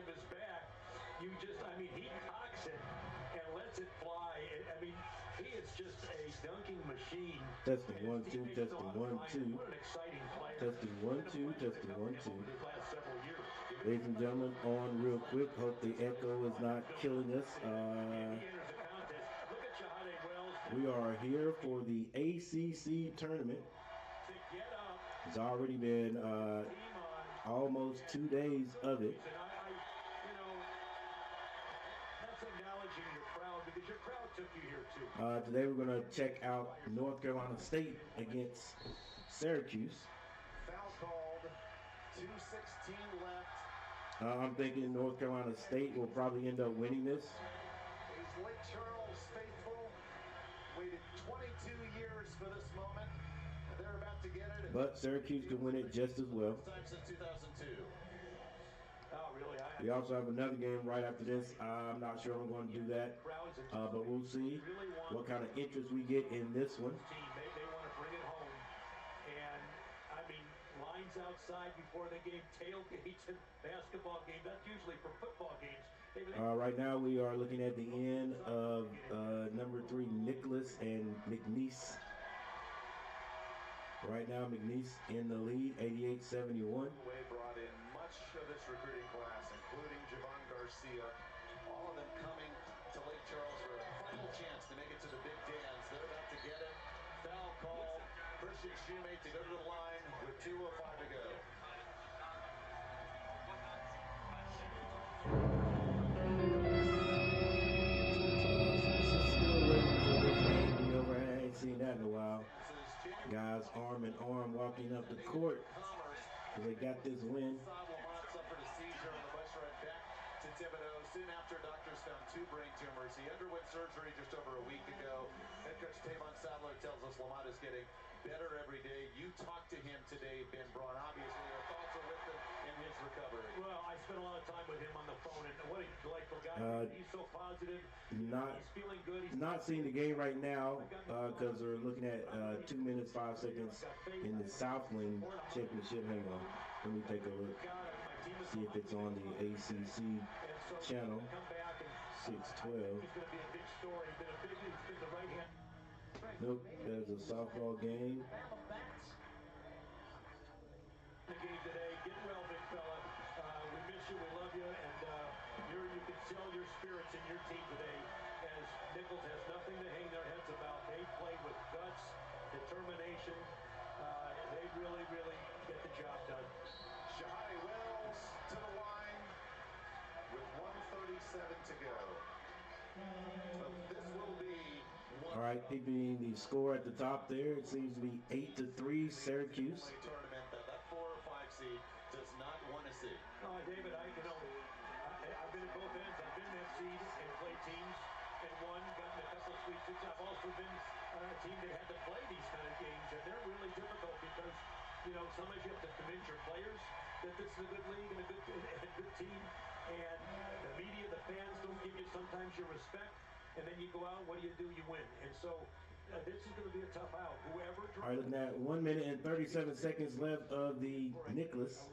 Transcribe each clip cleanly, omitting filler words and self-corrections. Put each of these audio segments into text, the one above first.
of his back, I mean, he cocks it and lets it fly. I mean, he is just a dunking machine. Testing 1 2, testing 1 2. What an exciting player. Testing 1 2, testing 1 2. Ladies and gentlemen, on real quick. Hope the echo is not killing us. We are here for the ACC tournament. It's already been almost 2 days of it. Today we're going to check out North Carolina State against Syracuse. Foul called, 2:16 left. I'm thinking North Carolina State will probably end up winning this. He's Lake Charles faithful. Waited 22 years for this moment. And they're about to get it. But Syracuse can win it just as well. Time since 2002. Oh, really? We also have another game right after this. I'm not sure I'm going to do that, but we'll see what kind of interest we get in this one. They want to bring it home. And, I mean, lines outside before the game, tailgates and basketball games. That's usually for football games. Right now we are looking at the end of number 3, Nicholas and McNeese. Right now, McNeese in the lead, 88-71. Brought in much of this recruiting class, including Javon Garcia. All of them coming to Lake Charles for a final chance to make it to the big dance. They're about to get it. Foul call. Christian Shoemate to go to the line with 2:05 to go. Still waiting for this game to be over. I ain't seen that in a while. Guys arm in arm walking up the court because they got this win. Suffered a seizure on the bus ride back to Thibodeau. Soon after, doctors found 2 brain tumors. He underwent surgery just over a week ago. Head coach Tavon Sadler tells us Lamont is getting better every day. You talked to him today, Ben Braun. Obviously, your thoughts are with him in his recovery. Well, I spent a lot of time with him on the phone, and what a delightful guy. He's so positive. He's feeling good. He's not seeing the game right now because we're looking at 2 minutes, 5 seconds in the Southland Championship. Hang on. Let me take a look. See if it's on the ACC channel. 612. Nope, there's a softball game. The game today. Get well, big fella. We miss you. We love you, and you can sell your spirits in your team today. As Nichols has nothing to hang their heads about. They play with guts, determination. They really, really get the job done. Shahadi Wells to the line with 1:37 to go. This will be all right, keeping the score at the top there. It seems to be 8-3 Syracuse. Tournament that 4 or 5 seed does not want to see. David, I've been at both ends. I've been that seed and played teams and won, gotten a couple of Sweet 16. I've also been a team that had to play these kind of games, and they're really difficult because sometimes you have to convince your players that this is a good league and a good team, and the media, the fans don't give you sometimes your respect. And then you go out, what do? You win. And so this is going to be a tough out. Whoever. All right, looking at 1 minute and 37 seconds left of the Nicholas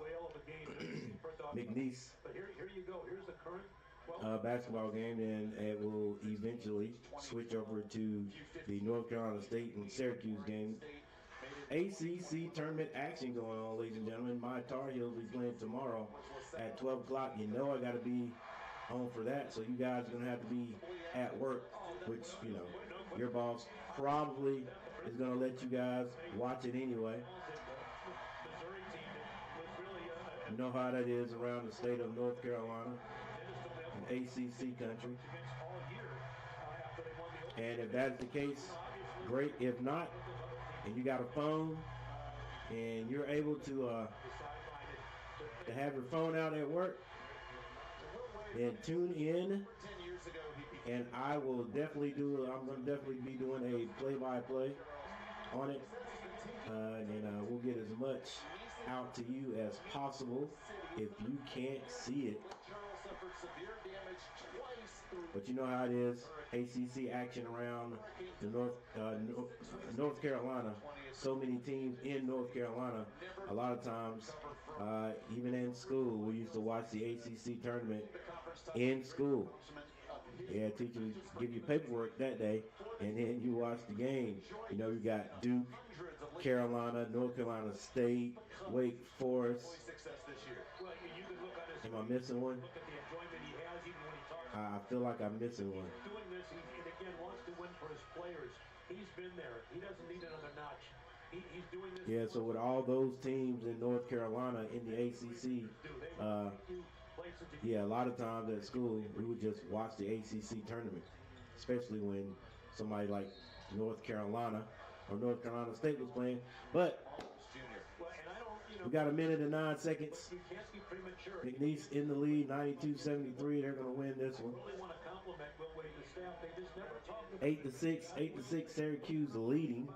McNeese. But here you go. Here's the current basketball game, and it will eventually switch over to the North Carolina State and Syracuse game. ACC tournament action going on, ladies and gentlemen. My Tar Heels will be playing tomorrow at 12 o'clock. I got to be home for that, so you guys are going to have to be at work, which, your boss probably is going to let you guys watch it anyway. You know how that is around the state of North Carolina and ACC country. And if that's the case, great. If not, and you got a phone and you're able to have your phone out at work, then tune in, and I'm going to definitely be doing a play-by-play on it, and we'll get as much out to you as possible if you can't see it. severe damage twice through. But you know how it is, ACC action around the North Carolina. So many teams in North Carolina. A lot of times, even in school, we used to watch the ACC tournament in school. Yeah, teachers give you paperwork that day, and then you watch the game. You know, you got Duke, Carolina, North Carolina State, Wake Forest. Am I missing one? I feel like I'm missing one. Doing this, and again, wants to win for his players. He's been there. He doesn't need another notch. He's doing this. Yeah, so with all those teams in North Carolina in the ACC, yeah, a lot of times at school, we would just watch the ACC tournament, especially when somebody like North Carolina or North Carolina State was playing. But we got a minute and 9 seconds. McNeese in the lead, 92-73. They're going to win this one. 8-6, Syracuse leading.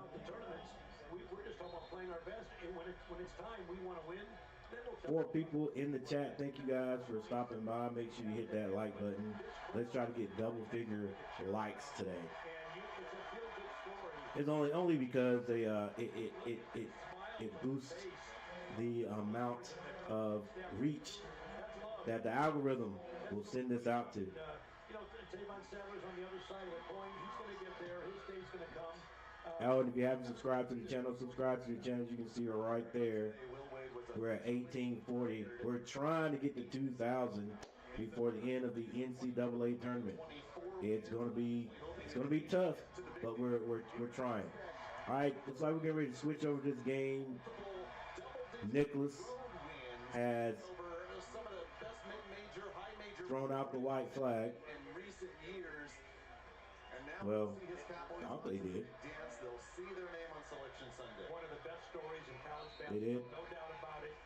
We're just talking about playing our best. And when it's time, we want to win. 4 people in the chat. Thank you guys for stopping by. Make sure you hit that like button. Let's try to get double-figure likes today. It's only because they it boosts the amount of reach that the algorithm will send this out to. Oh, and if you haven't subscribed to the channel, subscribe to the channel. As you can see her right there. We're at 1840. We're trying to get to 2,000 before the end of the NCAA tournament. It's gonna be tough, but we're trying. All right, looks like we're getting ready to switch over this game. Nicholas has thrown out the white flag. Well, I thought they did. They'll see their name on Selection Sunday. One of the best stories in college basketball. They did. No doubt about it.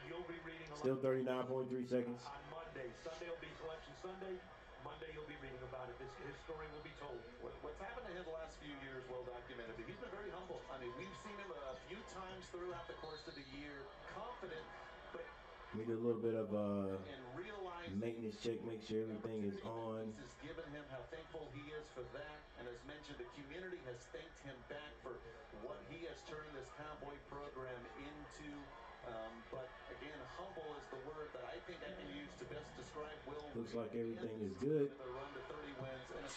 You'll be reading a Still 39.3 seconds. On Monday. Sunday will be Selection Sunday. Monday you'll be reading about it. His story will be told. What's happened to him the last few years, well documented. He's been very humble. I mean, we've seen him a few times throughout the course of the year, confident, but We did a little bit of and realize maintenance check, make sure everything is on. has given him how thankful he is for that. And as mentioned, the community has thanked him back for what he has turned this Cowboy program into. But again, humble is the word that I think I can use to best describe Will. Looks like everything is good. With a run to 30 wins and a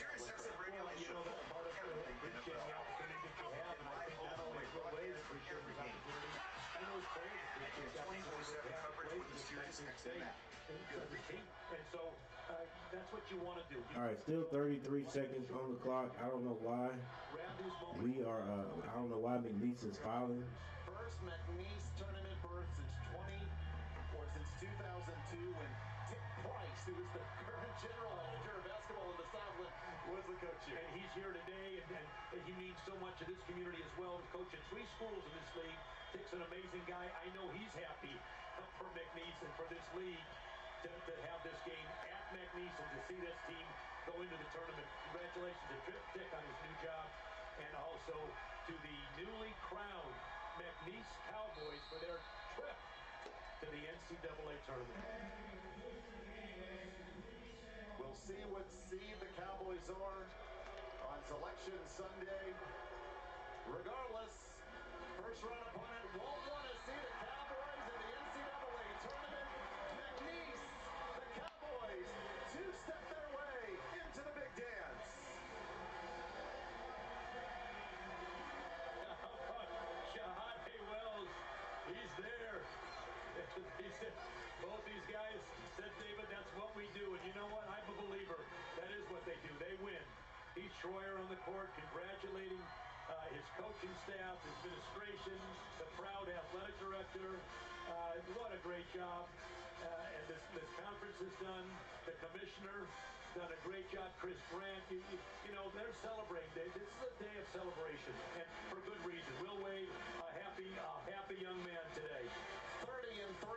You know, that's part of appreciating the opportunity that you have. And I think not only Will Wade appreciates his opportunity, I know his players appreciate the opportunity to have played in this State. And so that's what you want to do. All right, still 33 seconds on the clock. I don't know why we are. I don't know why McNeese is filing. First McNeese tournament berth since 2002 when Dick Price, who was the current general manager of basketball in the Southland, was the coach here. And he's here today, and he means so much to this community as well. He's coaching 3 schools in this league. Dick's an amazing guy. I know he's happy for McNeese and for this league to have this game at McNeese and to see this team go into the tournament. Congratulations to Dick on his new job, and also to the newly crowned McNeese Cowboys for their trip to the NCAA tournament. We'll see what seed the Cowboys are on Selection Sunday. Regardless, first round opponent won't want to see the Cowboys in the NCAA tournament. McNeese, the Cowboys, 2-step their way into the big dance. Shahade Wells, he's there. Both these guys said, David, that's what we do. And you know what? I'm a believer. That is what they do. They win. Heath Schroyer on the court congratulating his coaching staff, his administration, the proud athletic director. What a great job. And this conference is done. The commissioner done a great job. Chris Grant, you know, they're celebrating. This is a day of celebration, and for good reason. Will Wade, a happy young man today. 30-3,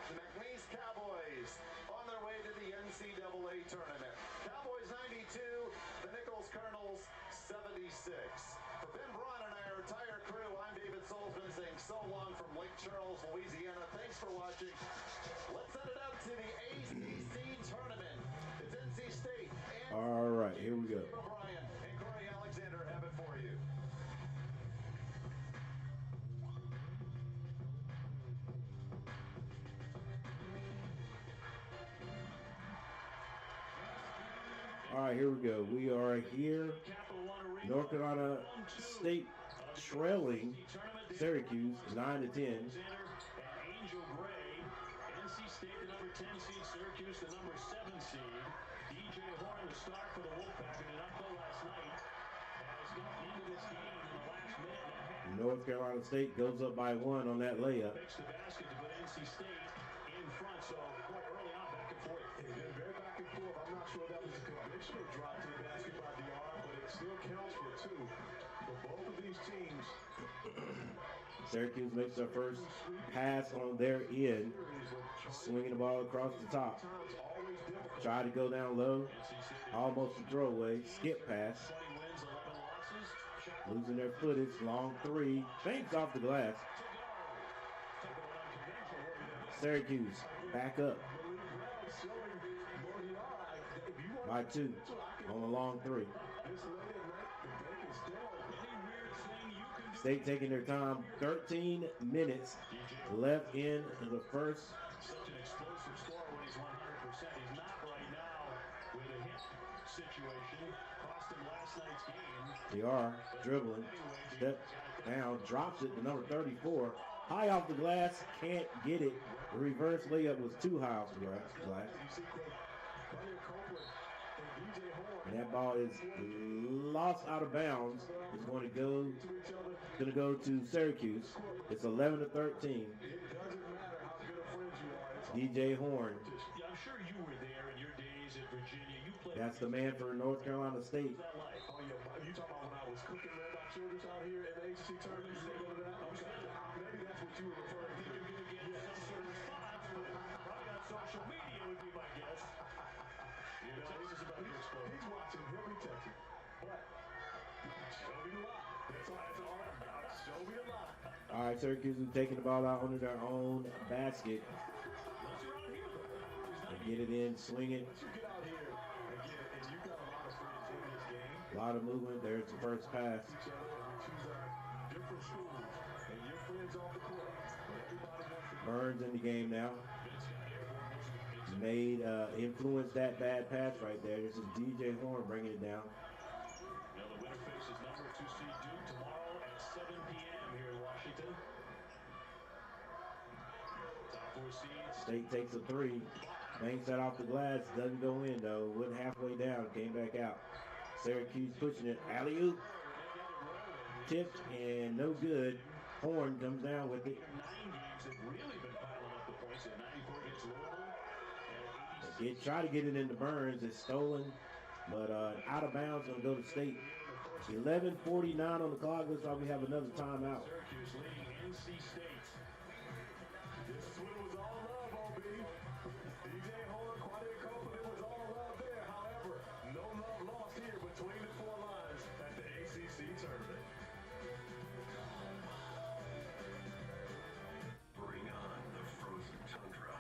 the McNeese Cowboys on their way to the NCAA tournament. Cowboys 92, the Nichols Colonels 76. For Ben Braun and our entire crew, I'm David Salzman saying so long from Lake Charles, Louisiana. Thanks for watching. Let's send it out to the ACC tournament. All right, here we go. Brian and Corey Alexander have it for you. All right, here we go. We are here. North Carolina State trailing Syracuse 9-10. Angel Gray, NC State, the number 10 seed, Syracuse, the number 7 seed. DJ Horn, the star for the Wolfpack, and an upset last night, has got into this game in the last minute and a half. North Carolina State goes up by 1 on that layup. Makes the basket to put NC State in front, so quite early on, back and forth. It's been very back and forth. I'm not sure that was a conventional drop to the basket by DR, but it still counts for 2 for both of these teams. Syracuse makes their first pass on their end, swinging the ball across the top. Try to go down low, almost a throwaway, skip pass. 20 wins, 11 losses. Losing their footage, long 3, banks off the glass. Syracuse back up by 2 on a long 3. State taking their time, 13 minutes left in the first. Such an explosive scorer when he's 100%. He's not right now with a hit situation. Cost him last night's game. They are dribbling, step down, drops it to number 34. High off the glass, can't get it. The reverse layup was too high off the glass. And that ball is lost out of bounds. It's going to go to Syracuse. It's 11-13. DJ Horn. Yeah, I'm sure you were there in your days at Virginia. You played. That's the man for North Carolina State. Oh, yeah, you talking about when I was cooking red hot children's out here at the ACC tournament? You go to that? Okay. Maybe that's what you were referring to. You're going to get some sort of response from probably on social media would be my guess. You know, this is about to explode. He's watching. He'll be texting. But show me the lie. That's all I'm about. Show me the lie. All right, Syracuse is taking the ball out under their own basket. They get it in, swing it. Once you get out here and get it, and you got a lot of friends in this game. A lot of movement. There's the first pass. Each other, and we choose our different schools, and your friends off the court. But everybody wants to Burns in the game now. Made influenced that bad pass right there. This is DJ Horn bringing it down. Now the winner faces number 2 seed Duke tomorrow at 7 p.m. here in Washington. Top 4 seeds. State takes a 3. Banks that off the glass. Doesn't go in though. Went halfway down. Came back out. Syracuse pushing it. Alley-oop. Tipped and no good. Horn comes down with it. 9 games have really been piling up the points at 94 against Louisville. Try to get it into Burns. It's stolen, but out of bounds. Going to go to State. 11:49 on the clock. Looks like we have another timeout. Syracuse leading NC State. This is what it was all love, OB. DJ Horn, Quaddy Copeland, it was all love there. However, no love lost here between the 4 lines at the ACC tournament. Bring on the frozen tundra.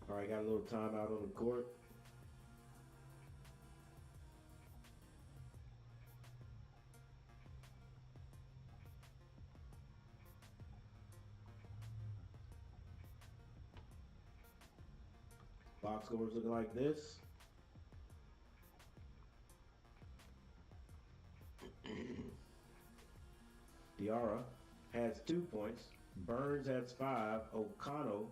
All right, got a little timeout on the court. Box scores looking like this. Diarra has 2 points. Burns has 5. O'Connell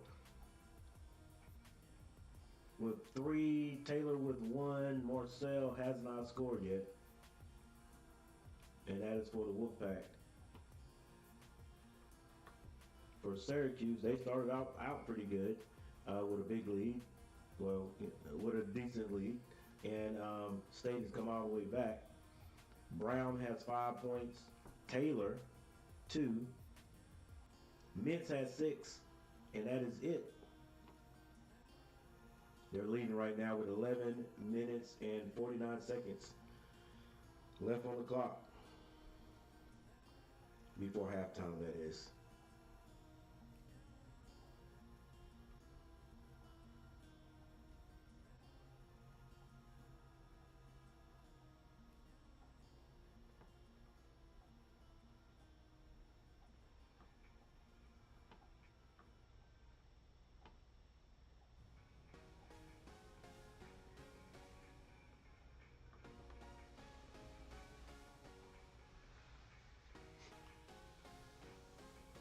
with 3. Taylor with 1. Marcel has not scored yet. And that is for the Wolfpack. For Syracuse, they started out pretty good with a big lead. Well, with a decent lead. And State has come all the way back. Brown has 5 points. Taylor, 2. Mintz has 6. And that is it. They're leading right now with 11 minutes and 49 seconds left on the clock. Before halftime, that is.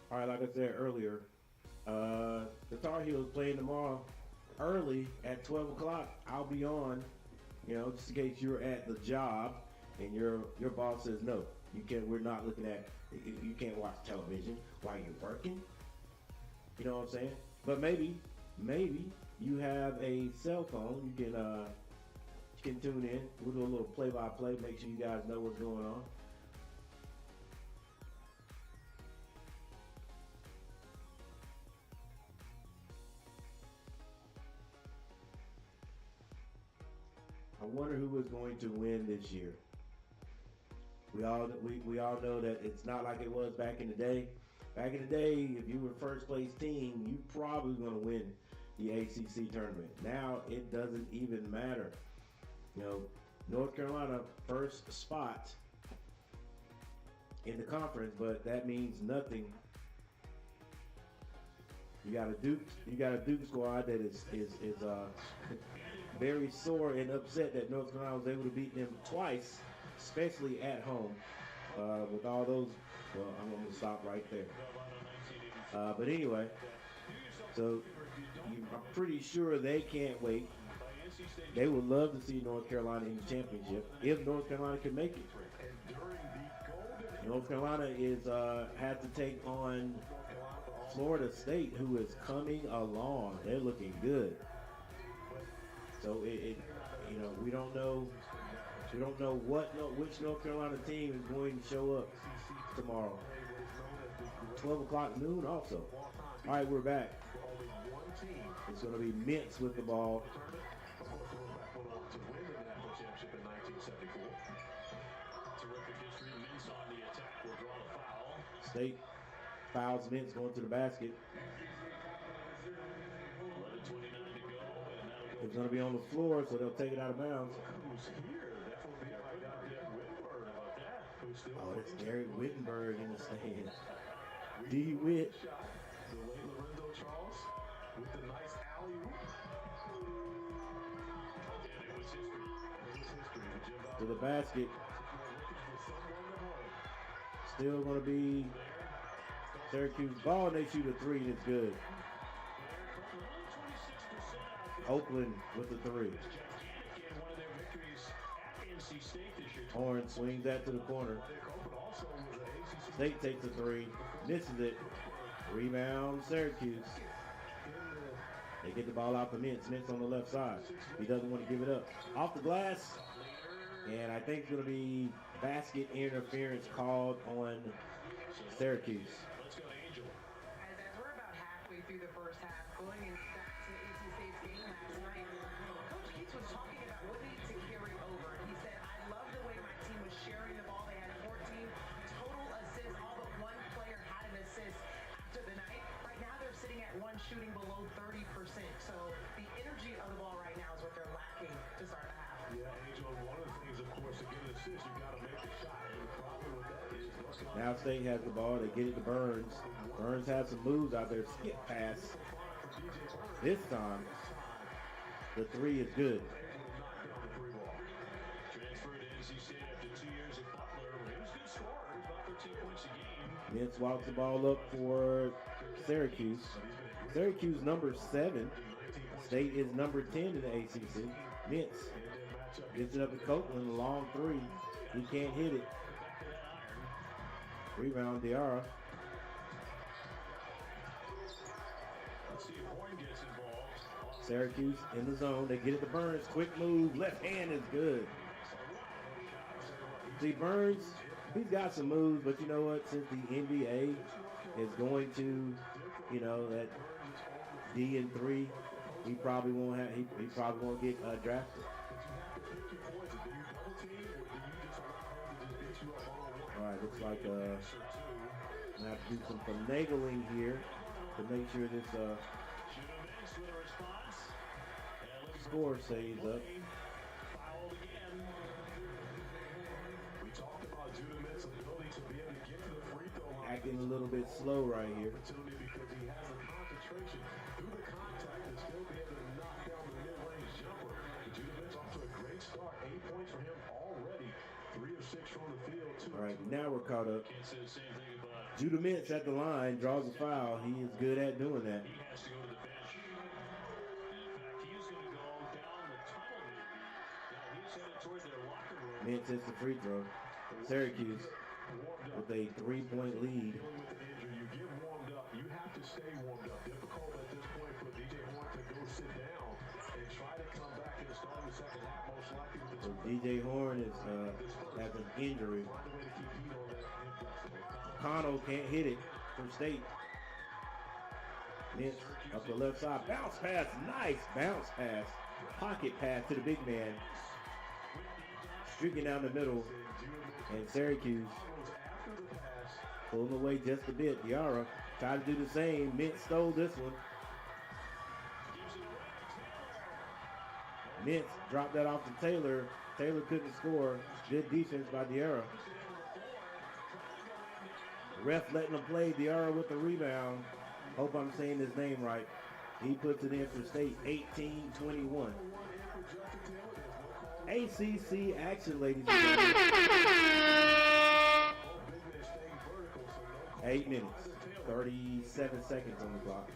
All right, like I said earlier, the Tar Heels playing tomorrow early at 12 o'clock. I'll be on, just in case you're at the job and your boss says no. We're not looking at. You can't watch television while you're working. You know what I'm saying? But maybe you have a cell phone. You can tune in. We'll do a little play-by-play. Make sure you guys know what's going on. I wonder who is going to win this year. We all know that it's not like it was back in the day. Back in the day, if you were first place team, you probably going to win the ACC tournament. Now it doesn't even matter. North Carolina first spot in the conference, but that means nothing. You got a Duke squad that is very sore and upset that North Carolina was able to beat them twice, especially at home. With all those, well, I'm going to stop right there. But anyway, so I'm pretty sure they can't wait. They would love to see North Carolina in the championship if North Carolina can make it. North Carolina had to take on Florida State, who is coming along. They're looking good. So we don't know. We don't know which North Carolina team is going to show up tomorrow. 12 o'clock noon also. All right, we're back. It's going to be Mintz with the ball. State fouls Mintz going to the basket. It's going to be on the floor, so they'll take it out of bounds. Oh, it's Derek Wittenberg in the stands. D-Witt. To the basket. Still going to be Syracuse ball, and they shoot a three, and it's good. Oakland with the three. Horn swings that to the corner. State takes a three, misses it. Rebound, Syracuse. They get the ball out for Mintz. Mintz on the left side. He doesn't want to give it up. Off the glass. And I think it's going to be basket interference called on Syracuse. As we're about halfway through the first half, going back to the ACC State's game last night, Coach Keats was talking about what needed to carry over. He said, I love the way my team was sharing the ball. They had 14 total assists. All but one player had an assist after the night. Right now they're sitting at one shooting below 30%. So the energy of the ball right now is what they're lacking to start the half. Yeah, Angel, one of the things, of course, to get an assist, you got to make the shot. And the problem with that is now State has the ball. They get it to Burns. Burns has some moves out there. Skip pass. This time, the three is good. transferred to NC State after 2 years at Butler. He was a good scorer, about 13 points a game. Mintz walks the ball up for Syracuse. Syracuse number 7. State is number 10 in the ACC. Mintz gets it up to Copeland, a long three. He can't hit it. Rebound, Diarra. Syracuse in the zone. They get it to Burns. Quick move. Left hand is good. See, Burns, he's got some moves, but you know what? Since the NBA is going to, that D and 3, he probably won't have. He probably won't get drafted. All right, looks like I have to do some finagling here to make sure this score stays up. Acting a little bit slow right here. All right, now we're caught up. Can't say the same thing about Judah Mintz at the line, draws a foul. He is good at doing that. He has to go to the bench. In fact, he's going to go down the tunnel here. Yeah, he's headed toward their locker room. Mintz hits the free throw. Syracuse with a 3-point lead. Dealing with an injury, you get warmed up. You have to stay warmed up. Difficult at this point for DJ Horn to go sit down and try to come back and start the second half, most likely with the So DJ Horn is has an injury. find a way to keep heat on that inflexible. Connell can't hit it for State. Mintz up the left side. Bounce pass. Nice bounce pass. Pocket pass to the big man. Streaking down the middle. And Syracuse pulling away just a bit. Diarra tried to do the same. Mintz stole this one. Mintz dropped that off to Taylor. Taylor couldn't score. Good defense by Diarra. Ref letting him play. Diarra with the rebound. Hope I'm saying his name right. He puts it in for State. 18-21. ACC action, ladies and gentlemen. 8 minutes, 37 seconds on the clock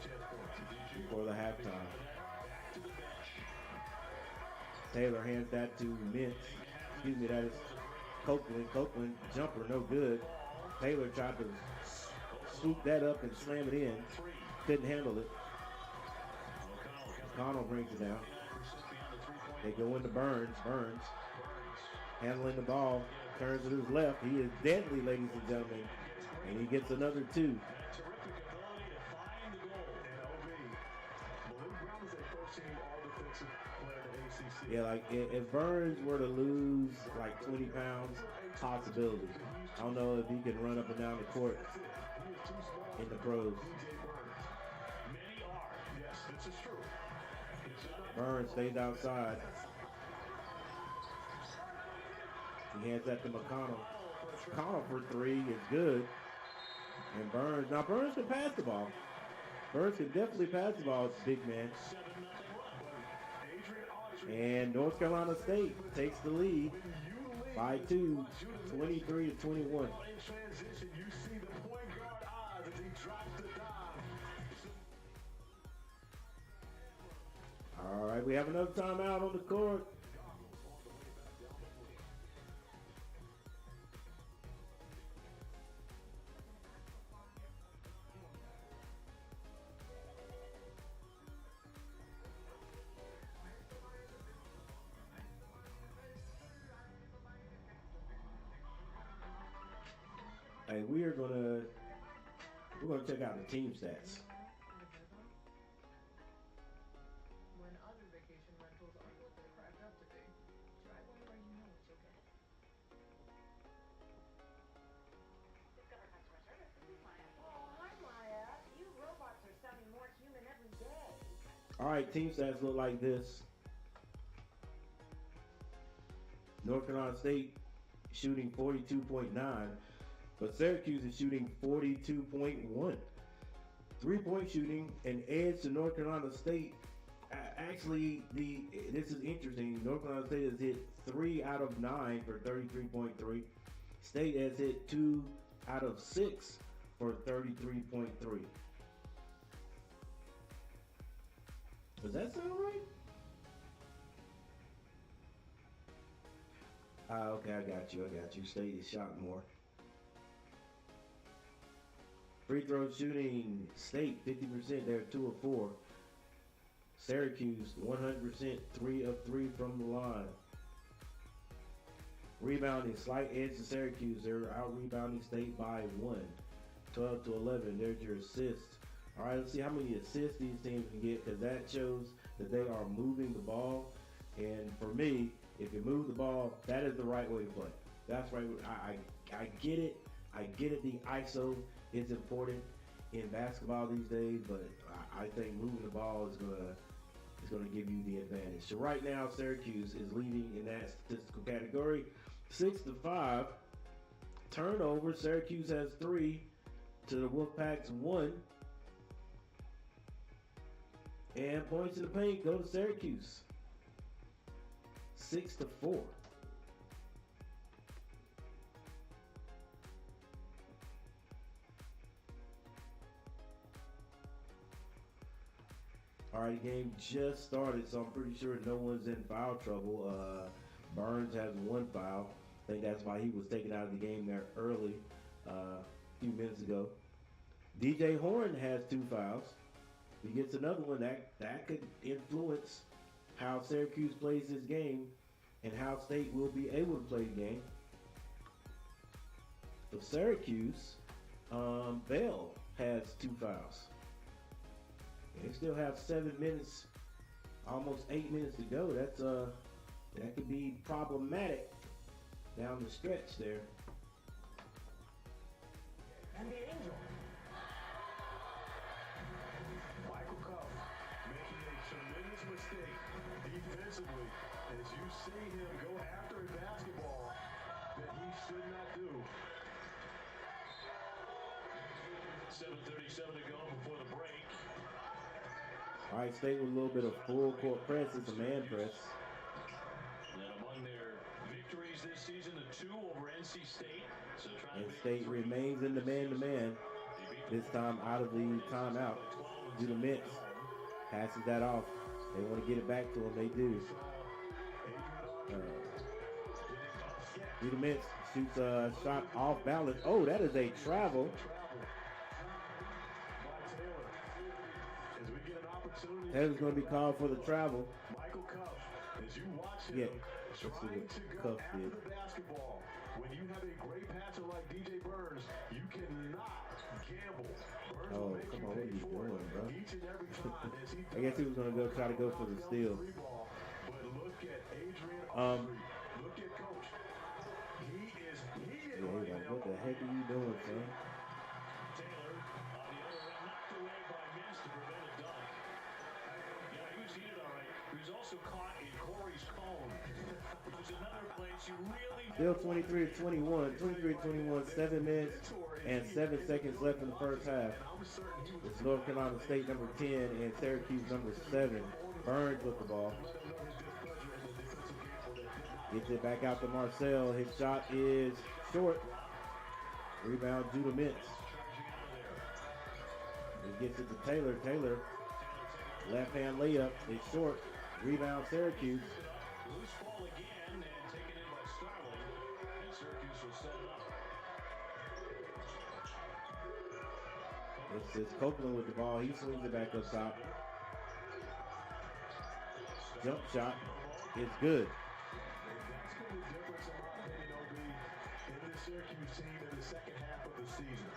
before the halftime. Taylor hands that to Mintz. Excuse me, that is Copeland. Copeland jumper, no good. Taylor tried to swoop that up and slam it in. Couldn't handle it. Connell brings it down. They go into Burns. Burns handling the ball. Turns to his left. He is deadly, ladies and gentlemen. And he gets another 2. Yeah, like if Burns were to lose like 20 pounds, possibility. I don't know if he can run up and down the court in the pros. Burns stays outside. He hands that to McConnell. McConnell for 3 is good. And Burns, now Burns can pass the ball. Burns can definitely pass the ball, big man. And North Carolina State takes the lead by 2, 23-21. All right, we have another timeout on the court. Hey, we're gonna check out the team stats. When other vacation rentals aren't what they're cracked up to be. Drive wherever you know it's okay. Discover customer service. This is Maya. Oh, hi, Maya. You robots are sounding more human every day. All right, team stats look like this. North Carolina State shooting 42.9, but Syracuse is shooting 42.1. 3-point shooting, an edge to North Carolina State. Actually, this is interesting. North Carolina State has hit 3 out of 9 for 33.3. State has hit 2 out of 6 for 33.3. Does that sound right? Okay, I got you. State is shot more. Free throw shooting, State 50%. They're 2 of 4. Syracuse 100%, 3 of 3 from the line. Rebounding, slight edge to Syracuse. They're out rebounding State by 1, 12-11. There's your assists. All right, let's see how many assists these teams can get, because that shows that they are moving the ball. And for me, if you move the ball, that is the right way to play. That's right. I get it. I get it. The ISO is important in basketball these days, but I think moving the ball is gonna give you the advantage. So right now, Syracuse is leading in that statistical category, 6-5. Turnover, Syracuse has 3 to the Wolfpack's 1. And points in the paint go to Syracuse, 6-4. All right, the game just started, so I'm pretty sure no one's in foul trouble. Burns has one foul. I think that's why he was taken out of the game there early, a few minutes ago. DJ Horn has 2 fouls. If he gets another one, that could influence how Syracuse plays this game and how State will be able to play the game. For Syracuse, Bell has 2 fouls. They still have 7 minutes, almost 8 minutes to go. That could be problematic down the stretch there. And the Angel. Michael Cuff making a tremendous mistake defensively as you see him go after a basketball that he should not do. 7:37 to go before the break. All right, State with a little bit of full court press. It's a man press. And among their victories this season, the 2 over NC State. So And State remains in the man-to-man. This time out of the timeout. Judah Mintz passes that off. They want to get it back to him. They do. Judah Mintz shoots a shot off balance. Oh, that is a travel. That is going to be called for the travel. Michael Cuff, as you watch him, Yeah, trying to go after the basketball. When you have a great passer like DJ Burns, you cannot gamble. Burns will make come you on, what are pay you for doing, it bro? each and every time as he I guess he was going to try to go for the steal. But look at Adrian Autry. Look at Coach. He is Yeah, he's like, what the heck are you doing, son? Taylor on the other end, knocked away by Mintz to prevent a dunk. Yeah, he was heated all right. He was also caught in Corey's cone, which was another place you really... Still 23-21. 23-21, 7 minutes and 7 seconds left in the first half. It's North Carolina State number 10 and Syracuse number 7. Burns with the ball. Gets it back out to Marcel. His shot is short. Rebound, Judah Mintz. He gets it to Taylor. Taylor, left-hand layup. It's short. Rebound, Syracuse. Loose ball again and taken in by Starling, and Syracuse will set it up. It's Copeland with the ball. He swings it back up top. Jump shot is good. That's been the difference, in my opinion, OB, in this Syracuse team in the second half of the season.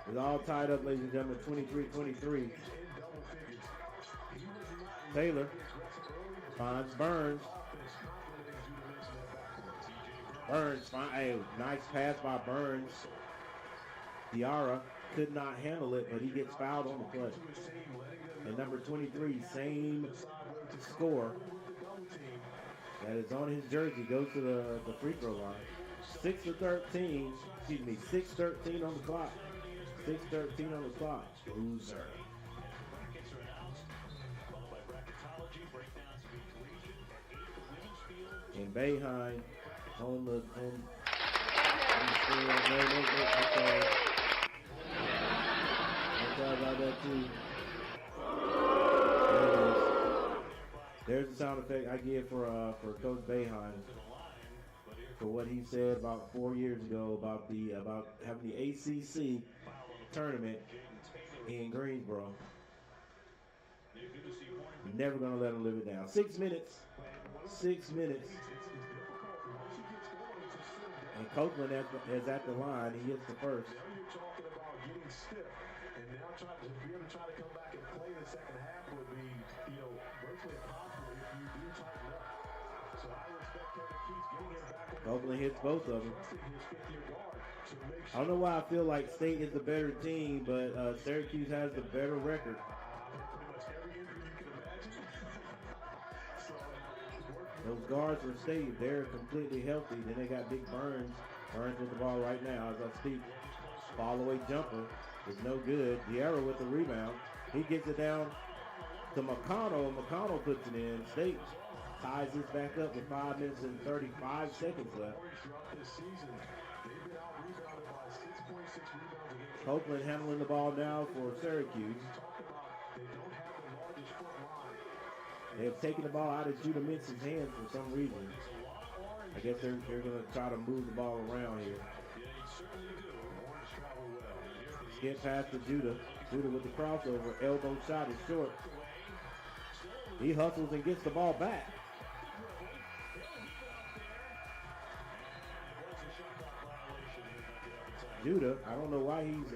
It's all tied up, ladies and gentlemen, 23-23. In double figures. He was not Taylor aggressive early, but finds Burns. offense complimenting Judah Mintz in that backcourt. Burns, a nice pass by Burns. Diarra could not handle it, but he gets fouled on the play. And number 23, same score that is on his jersey, goes to the free throw line. 6-13, excuse me, 6:13 on the clock. 6:13 on the clock. Loser. Brackets are announced, followed by bracketology, breakdowns of each region, and 8 women's field. And Boeheim on the I'm sorry. I'm sorry about that too. There's the sound effect I give for Coach Boeheim for what he said about 4 years ago about having the ACC tournament in Greensboro. Never gonna let him live it down. 6 minutes. 6 minutes. And Copeland is at the line. He hits the first. Now you're talking about getting stiff, and now trying to be able to try to come back and play the second half would be, virtually impossible if you do tighten up. So I respect Kevin Keats getting him back on Copeland hits both of them. trusting his fifth-year guard to make I don't know why I feel like State is the better team, but Syracuse has the better record. pretty much every injury you can imagine. So Those guards for State, they're completely healthy. Then they got Big Burns. Burns with the ball right now as I speak. Fall-away jumper is no good. Diarra with the rebound. He gets it down to McConnell. McConnell puts it in. State ties this back up with 5 minutes and 35 seconds left. throughout this season, they've been out-rebounded by 6.6 rebounds a game. Copeland handling the ball now for Syracuse. Talk about they don't have the largest front They've taken the ball out of Judah Mintz's hands for some reason. I guess they're going to try to move the ball around here. Skip pass to Judah. Judah with the crossover. Elbow shot is short. He hustles and gets the ball back. Judah, I don't know why he's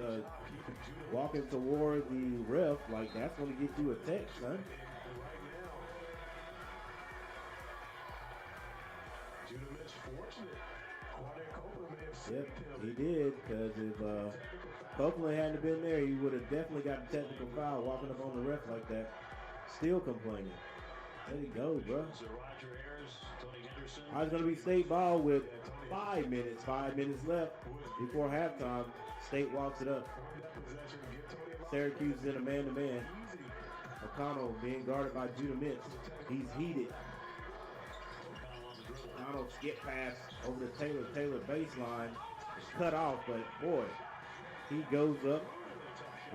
walking toward the ref like that's going to get you a text, son. Yep, he did, because if Copeland hadn't been there, he would have definitely got a technical foul walking up on the ref like that. Still complaining. Let it go, bro. I was going to be State ball with 5 minutes left before halftime. State walks it up. Syracuse in a man-to-man. O'Connell being guarded by Judah Mintz. He's heated. O'Connell skip pass over to Taylor. Taylor baseline is cut off, but boy, he goes up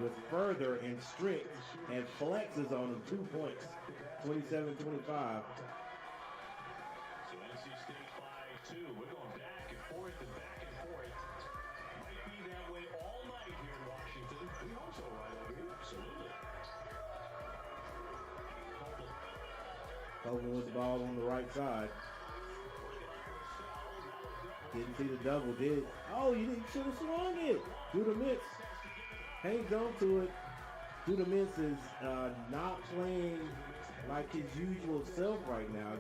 with further and strength and flexes on him. 2 points. 27-25. So NC State by 2. We're going back and forth and back and forth. Might be that way all night here in Washington. We hope so, right, over here. Absolutely. Copeland with the ball on the right side. Didn't see the double, did? Oh, you should have swung it. Judah Mintz hangs on to it. Judah Mintz is not playing like his usual self right now.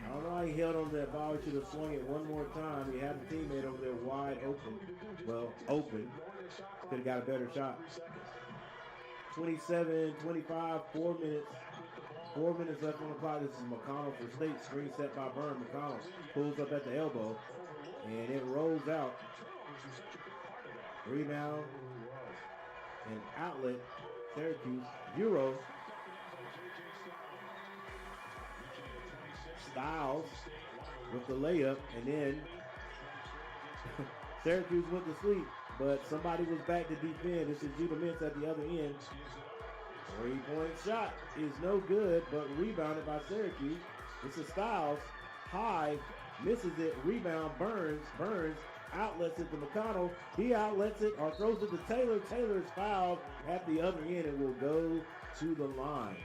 I don't know how he held on to that ball. He should have swung it one more time. He had a teammate over there wide open. Well, open. Could have got a better shot. 27-25, 4 minutes. 4 minutes left on the clock. This is McConnell for State. Screen set by Byrne. McConnell pulls up at the elbow, and it rolls out. Rebound and outlet. Syracuse. Euro. Styles with the layup, and then Syracuse went to sleep, but somebody was back to defend. This is Judah Mintz at the other end. 3-point shot is no good, but rebounded by Syracuse. This is Styles. High, misses it. Rebound, Burns outlets it to McConnell. He outlets it or throws it to Taylor. Taylor is fouled at the other end and will go to the line.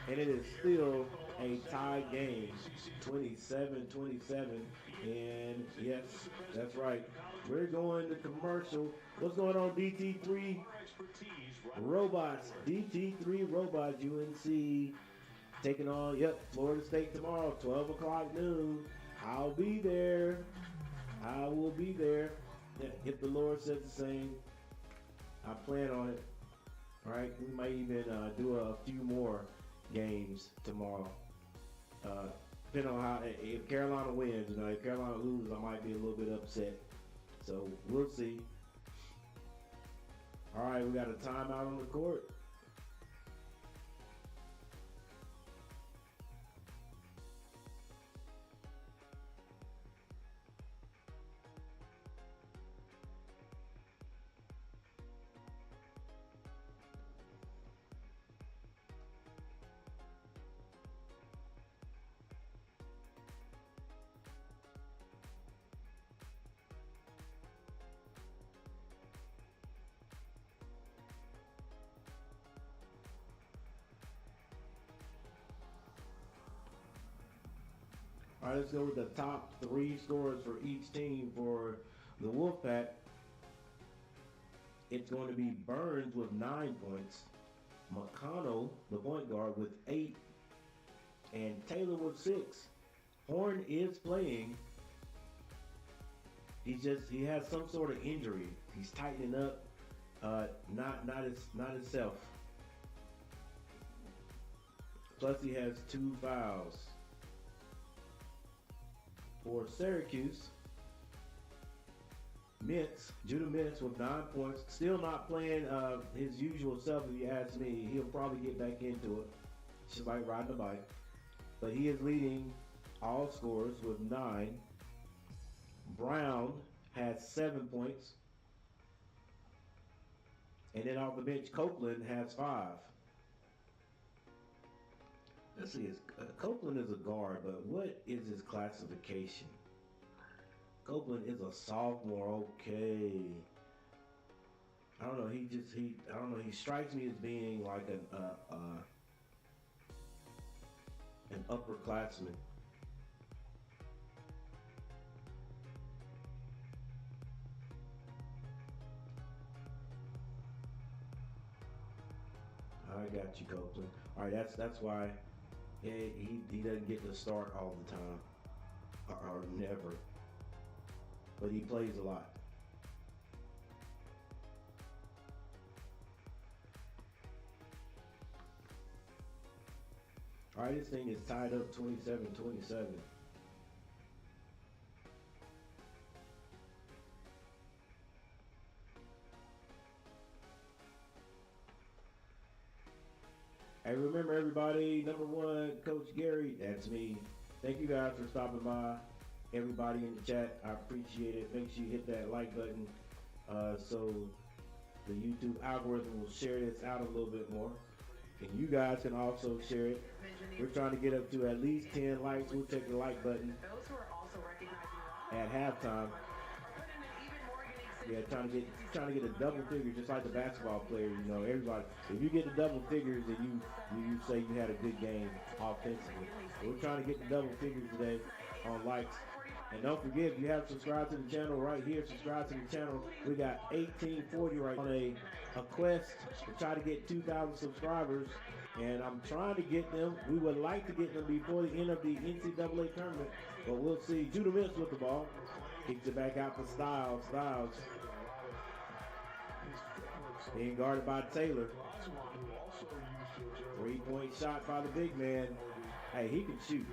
And it is still a tie game, 27-27. And yes, that's right. We're going to commercial. What's going on, DT3 Robots? DT3 Robots, UNC taking on, Florida State tomorrow, 12 o'clock noon. I'll be there. I will be there. If the Lord says the same, I plan on it. All right, we might even do a few more games tomorrow. Depending on how, if Carolina wins, if Carolina loses, I might be a little bit upset. So we'll see. All right, we got a timeout on the court. All right, let's go with the top 3 scorers for each team. For the Wolfpack, it's going to be Burns with 9 points, McConnell, the point guard, with 8, and Taylor with 6. Horn is playing. He has some sort of injury. He's tightening up, not himself. Plus he has 2 fouls. For Syracuse, Judah Mintz with 9 points. Still not playing his usual self, if you ask me. He'll probably get back into it. Just like riding a bike. But he is leading all scorers with 9. Brown has 7 points. And then off the bench, Copeland has 5. Let's see. Copeland is a guard, but what is his classification? Copeland is a sophomore. Okay. I don't know. I don't know. He strikes me as being like an upperclassman. I got you, Copeland. All right, that's why he doesn't get to start all the time, or never. But he plays a lot. All right, this thing is tied up 27-27. Hey, remember everybody, number one, Coach Gary, that's me. Thank you guys for stopping by. Everybody in the chat, I appreciate it. Make sure you hit that like button so the YouTube algorithm will share this out a little bit more. And you guys can also share it. We're trying to get up to at least 10 likes. We'll take the like button at halftime. Yeah, trying to get a double figure, just like the basketball player. You know, everybody. If you get the double figures, then you say you had a good game offensively. We're trying to get the double figures today on likes. And don't forget, if you haven't subscribed to the channel right here, subscribe to the channel. We got 1840 right on a quest to try to get 2,000 subscribers. And I'm trying to get them. We would like to get them before the end of the NCAA tournament. But we'll see. Judah Mintz with the ball. Kicks it back out to Styles. Styles being guarded by Taylor. 3-point shot by the big man. Hey, he can shoot.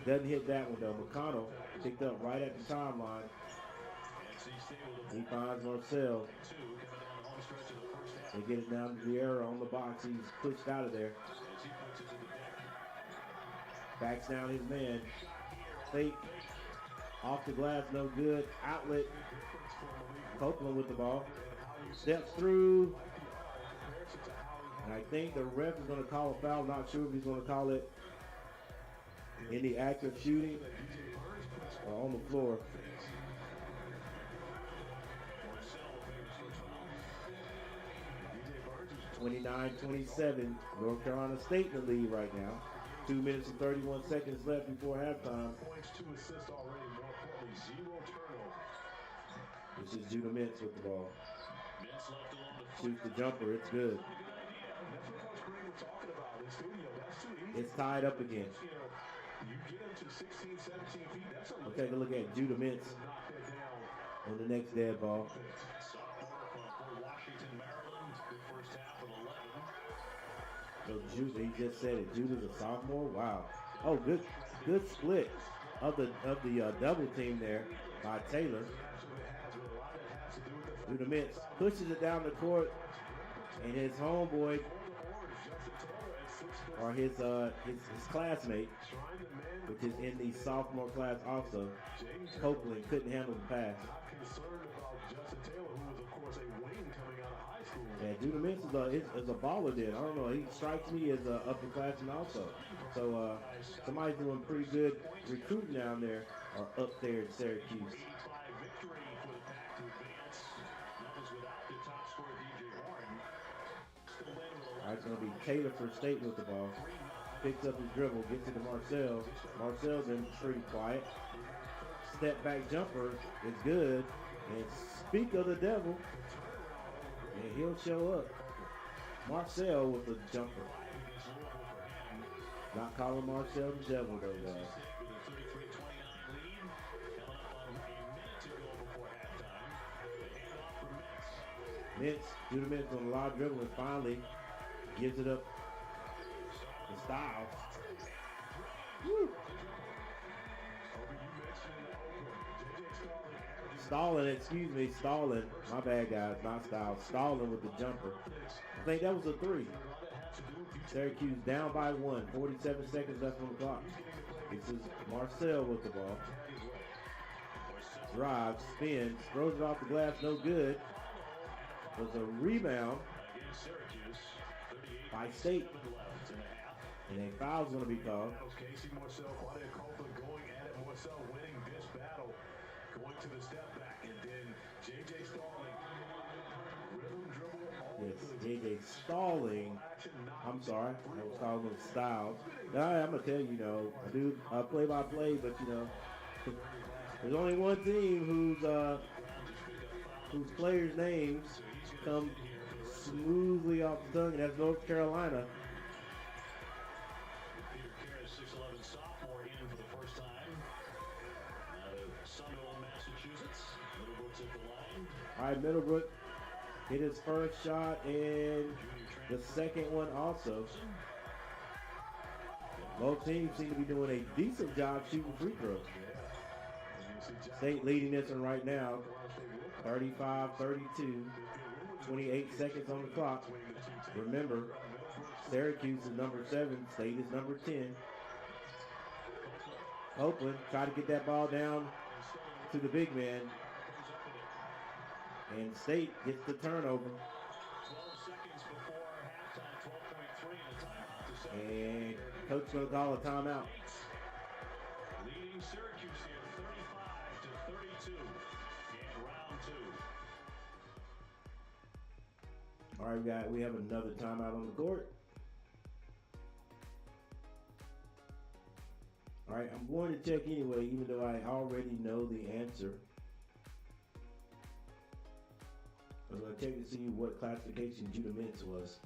Doesn't hit that one though. McConnell picked up right at the timeline. He finds Marcel. They get it down to the arrow on the box. He's pushed out of there. Backs down his man. Fake. Off the glass, no good. Outlet. Copeland with the ball. Steps through. And I think the ref is going to call a foul. Not sure if he's going to call it in the act of shooting or on the floor. (29-27). North Carolina State in the lead right now. 2 minutes and 31 seconds left before halftime. This is Judah Mintz with the ball. Shoots the jumper. It's good. It's tied up again. We'll take a look at Judah Mintz on the next dead ball. So Judah, he just said it. Judah's a sophomore. Wow. Oh, good split of the double team there by Taylor. Judah Mintz pushes it down the court, and his homeboy, or his classmate, which is in the sophomore class also, Copeland, couldn't handle the pass. Yeah, Judah Mintz is a baller then. I don't know. He strikes me as an upperclassman also. So somebody's doing pretty good recruiting down there or up there in Syracuse. All right, it's going to be Taylor for State with the ball. Picks up his dribble, gets it to Marcel. Marcel's been pretty quiet. Step back jumper is good. And speak of the devil, and he'll show up. Marcel with the jumper. Not calling Marcel the devil though, guys. Judah Mintz on a lot of dribbling. Finally gives it up to Styles. Woo. Stalling. My bad, guys, not Styles. Stalling with the jumper. I think that was a 3. Syracuse down by 1. 47 seconds left on the clock. This is Marcel with the ball. Drives, spins, throws it off the glass, no good. Was a rebound by State. And a foul's going to be called. That was Casey Morcell, Quade Copeland going at it. Morcell winning this battle, going to the step back, and then J.J. Stalling. Rhythm dribble all Yes, through. J.J. Stalling. I'm sorry, I was calling him Styles. Now, I'm going to tell you, you know, I do play-by-play, but, you know, there's only one team whose players' names come smoothly off the tongue, and that's North Carolina. Peter Karras, 6'11" sophomore, in for the first time. Out of Somerville, Massachusetts. Middlebrook's at the line. All right, Middlebrook hit his first shot and the second one also. Both teams seem to be doing a decent job shooting free throws. State leading this one right now, 35-32, 28 seconds on the clock. Remember, Syracuse is number 7, State is number 10. Oakland try to get that ball down to the big man, and State gets the turnover. 12 seconds before halftime, 12.3 in the timeout to set. And coach gonna call a timeout. Leading Syracuse here 35-32 in round 2. All right, we have another timeout on the court. All right, I'm going to check anyway, even though I already know the answer. I'm going to check to see what classification Judah Mintz was.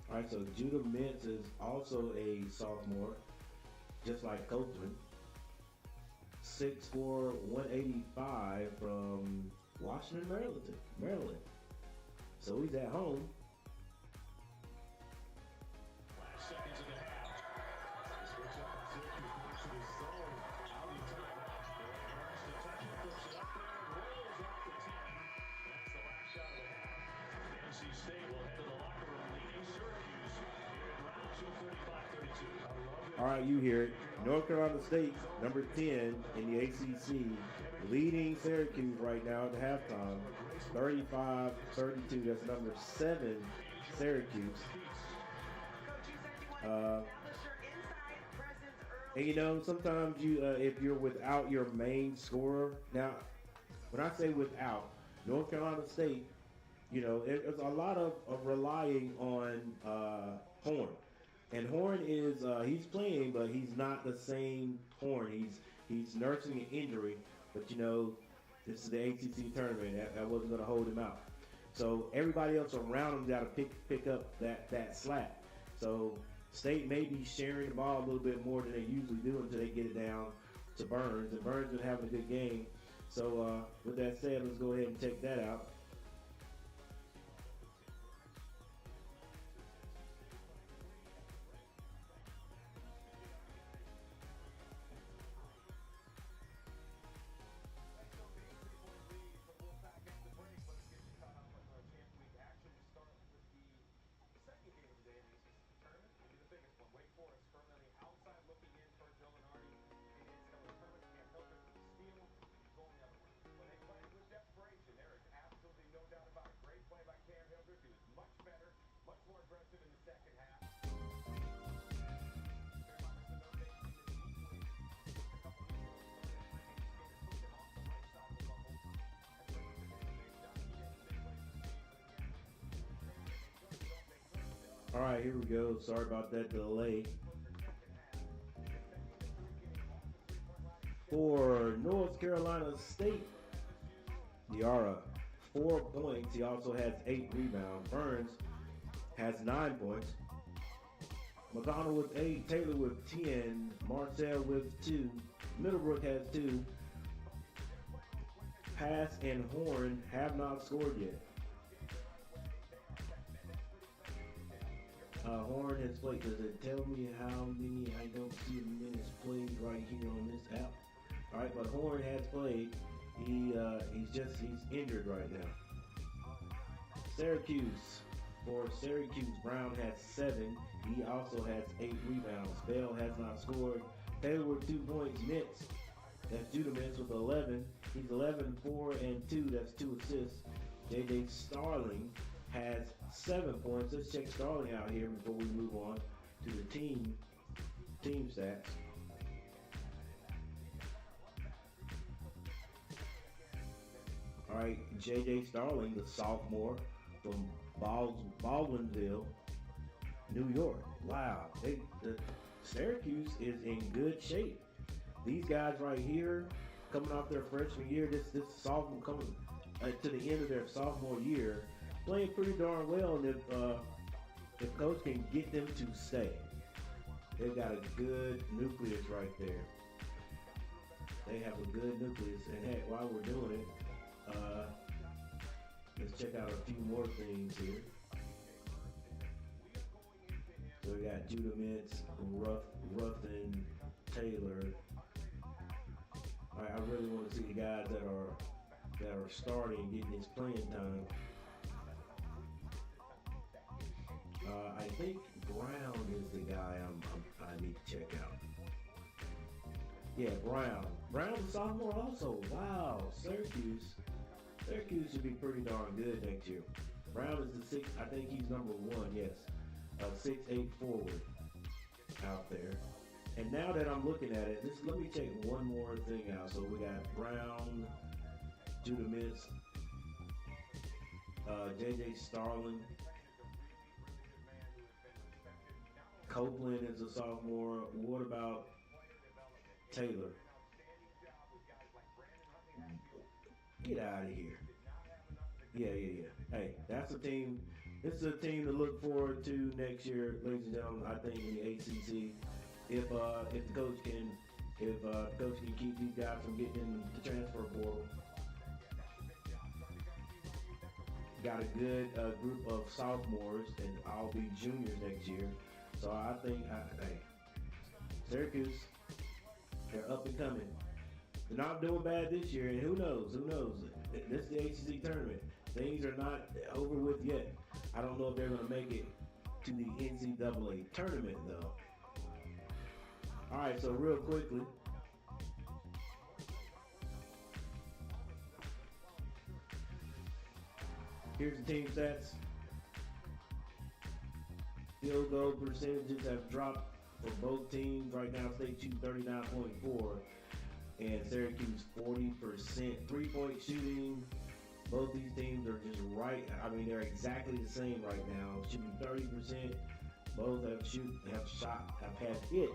All right, so Judah Mintz is also a sophomore, just like Copeland. 6'4", 185 from Washington, Maryland. So he's at home. Last seconds of the half. Switch up on Syracuse, moves to the zone. Out in timeout. Burns to touch it, puts it up there, rolls off the 10. That's the last shot of the half. NC State will head to the locker room, leading Syracuse here in round 2, 35-32. All right, you hear it. North Carolina State, number 10 in the ACC, leading Syracuse right now at the halftime, 35-32. That's number 7, Syracuse. And you know, sometimes you, if you're without your main scorer. Now, when I say without, North Carolina State, you know, there's a lot of relying on Horn. And Horn is, he's playing, but he's not the same Horn. He's nursing an injury, but you know, this is the ACC tournament. That wasn't going to hold him out. So everybody else around him got to pick up that slack. So State may be sharing the ball a little bit more than they usually do until they get it down to Burns. And Burns been having a good game. So with that said, let's go ahead and check that out. All right, here we go. Sorry about that delay. For North Carolina State, Diarra, 4 points. He also has 8 rebounds. Burns has 9 points. McConnell with 8, Taylor with 10, Marcel with 2, Middlebrook has 2. Pass and Horn have not scored yet. Horn has played. Does it tell me how many? I don't see the minutes played right here on this app. All right, but Horn has played. He's injured right now. Syracuse. For Syracuse, Brown has 7. He also has 8 rebounds. Bell has not scored. Taylor with 2 points. Mintz. That's Judah Mintz with 11. He's 11, 4, and 2. That's 2 assists. J.J. Starling has 7 points. Let's check Starling out here before we move on to the team stats. All right, J.J. Starling, the sophomore from Baldwinville, New York. Wow, the Syracuse is in good shape. These guys right here, coming off their freshman year, this sophomore coming to the end of their sophomore year, playing pretty darn well. And if coach can get them to stay, they've got a good nucleus right there. They have a good nucleus. And heck, while we're doing it, let's check out a few more things here. So we got Judah Mintz, Ruffin, Taylor. I really want to see the guys that are starting and getting this playing time. I think Brown is the guy I need to check out. Yeah, Brown. Brown's a sophomore also. Wow, Syracuse should be pretty darn good next year. Brown is the 6th. I think he's number 1. Yes, 6'8" forward out there. And now that I'm looking at it, let me check one more thing out. So we got Brown, Judah Mintz, J.J. Starling, Copeland is a sophomore. What about Taylor? Get out of here. Yeah. Hey, that's a team. This is a team to look forward to next year, ladies and gentlemen. I think in the ACC. If the coach can keep these guys from getting in the transfer portal. Got a good group of sophomores, and I'll be juniors next year. So I think, hey, Syracuse, they're up and coming. They're not doing bad this year, and who knows? This is the ACC tournament. Things are not over with yet. I don't know if they're going to make it to the NCAA tournament, though. All right, so real quickly, here's the team stats. Field goal percentages have dropped for both teams. Right now, State shooting 39.4 and Syracuse 40%. 3-point shooting, both these teams are just right. I mean, they're exactly the same right now. Shooting 30%. Both have hit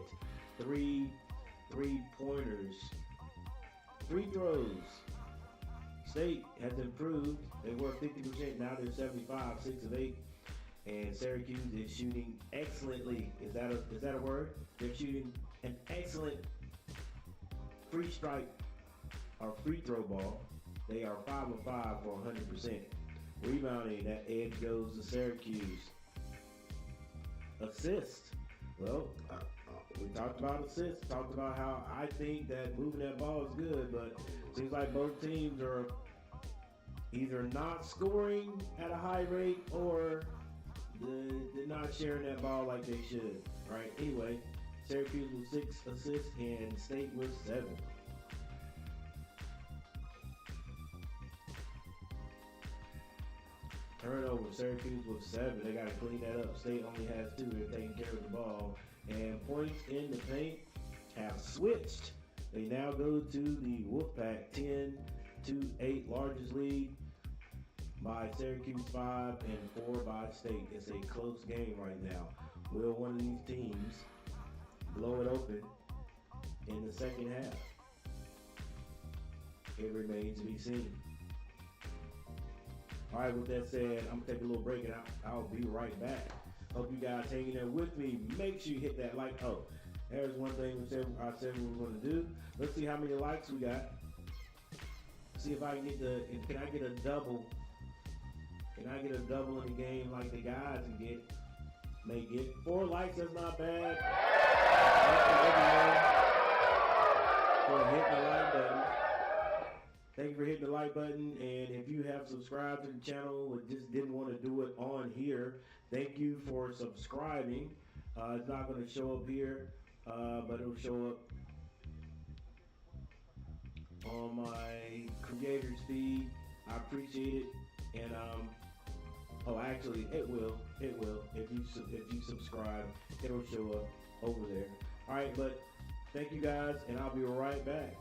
3-pointers. Free throws. State has improved. They were 50%, now they're 75, 6 of 8. And Syracuse is shooting excellently. Is that a word? They're shooting an excellent free strike or free throw ball. They are 5 of 5 for 100%. Rebounding, that edge goes to Syracuse. Assist. Well, we talked about assists, talked about how I think that moving that ball is good, but it seems like both teams are either not scoring at a high rate or they're not sharing that ball like they should. Right? Anyway, Syracuse with 6 assists and State with 7. Turnover, Syracuse with 7. They got to clean that up. State only has 2. They're taking care of the ball. And points in the paint have switched. They now go to the Wolfpack 10-8 largest lead by Syracuse 5 and 4 by State. It's a close game right now. Will one of these teams blow it open in the second half? It remains to be seen. All right, with that said, I'm going to take a little break and I'll be right back. Hope you guys hanging there with me. Make sure you hit that like. Oh, there's one thing I said we were going to do. Let's see how many likes we got. See if I can get can I get a double? Can I get a double in the game like the guys can get? make it. 4 likes, that's not bad. Thank you everyone for hitting the like button. Thank you for hitting the like button. And if you have subscribed to the channel but just didn't want to do it on here, thank you for subscribing. It's not going to show up here, but it'll show up on my creator's feed. I appreciate it. And oh, actually, it will. If you subscribe, it'll show up over there. All right, but thank you guys, and I'll be right back.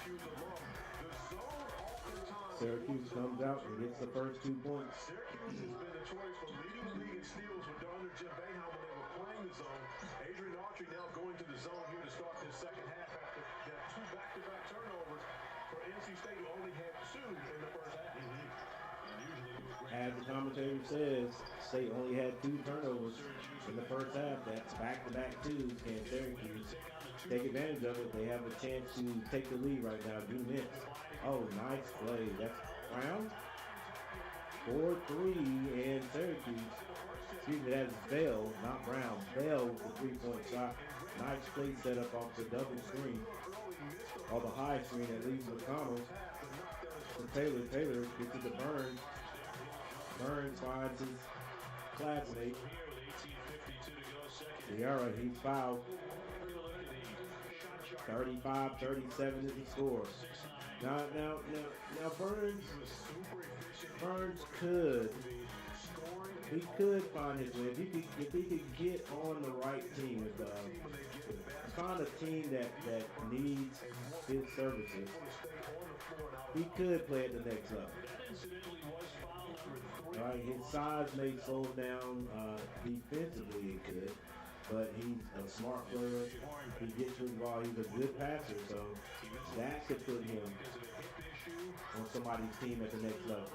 Syracuse alum, the zone oftentimes... Syracuse comes out and gets the first 2 points. Syracuse has been notorious for leading the league in steals under Jim Boeheim when they were playing the zone. Adrian Autry now going to the zone here to start this second half after that 2 back-to-back turnovers for NC State, who only had 2 in the first half. As the commentator says, State only had 2 turnovers in the first half. That's back-to-back 2s. Can Syracuse take advantage of it? They have a chance to take the lead right now. 2 minutes. Oh, nice play. That's Brown. 4-3 and Syracuse. Excuse me, that's Bell, not Brown. Bell with the 3-point shot. Nice play set up off the double screen. Or the high screen that leaves McConnell. Taylor gets it to Burns. Burns finds his classmate. Diarra, he's fouled. 35-37 is the score. Now Burns could find his way if he could get on the right team. If find a team that needs his services, he could play at the next level. Right, his size may slow down defensively, it could, but he's a smart player. He gets to the ball. He's a good passer, so that could put him on somebody's team at the next level.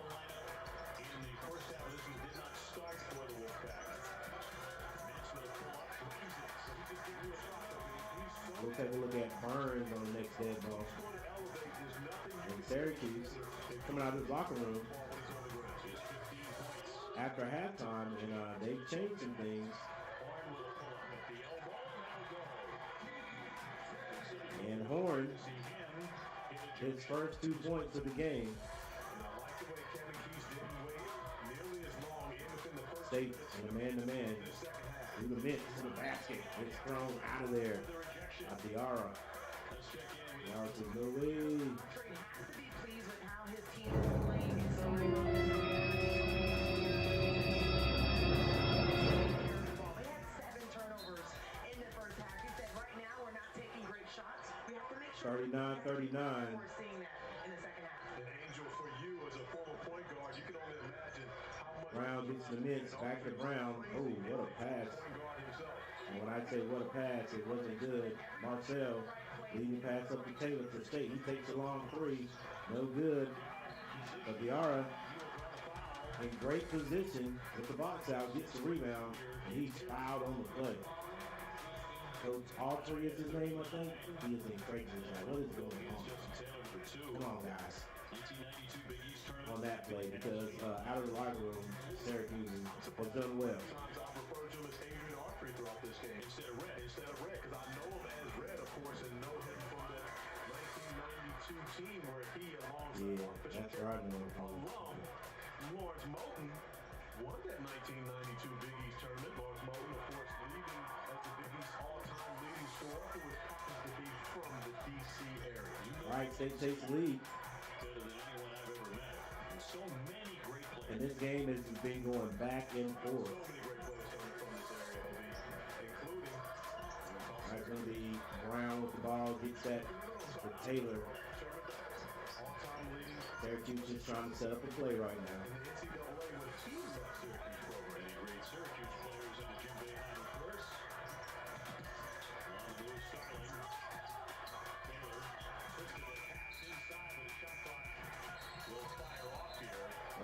We'll take a look at Burns on the next dead ball. And Syracuse coming out of his locker room after halftime, and they've changed some things. And Horn, his first 2 points of the game. State in a man-to-man. Through the mix to the basket. It's thrown out of there. Diarra. Diarra to no way. They had 7 turnovers in the first half. He said, right now we're not taking great shots. We have to make sure 39-39. we're seeing that in the second half. An angel for you as a former point guard. You can only imagine how much... Brown gets the mix, back to Brown. Oh, what a pass. And when I say what a pass, it wasn't good. Marcel leading pass up to Taylor for State. He takes a long 3. No good. But Diarra in great position with the box out, gets the rebound, and he's fouled on the play. Coach Autry is his name, I think. He is in great position. What is going on? Come on, guys. On that play, because out of the locker room, Syracuse has done well. Yeah, that's right. Lawrence Moulton won that 1992 Big East tournament. Lawrence Moulton, of course, leading as the Big East all-time leading scorer, who was happens to be from the D.C. area. Right, State takes the lead. And this game has been going back and forth. That's going to be Brown with the ball, gets that to Taylor. Syracuse just trying to set up a play right now.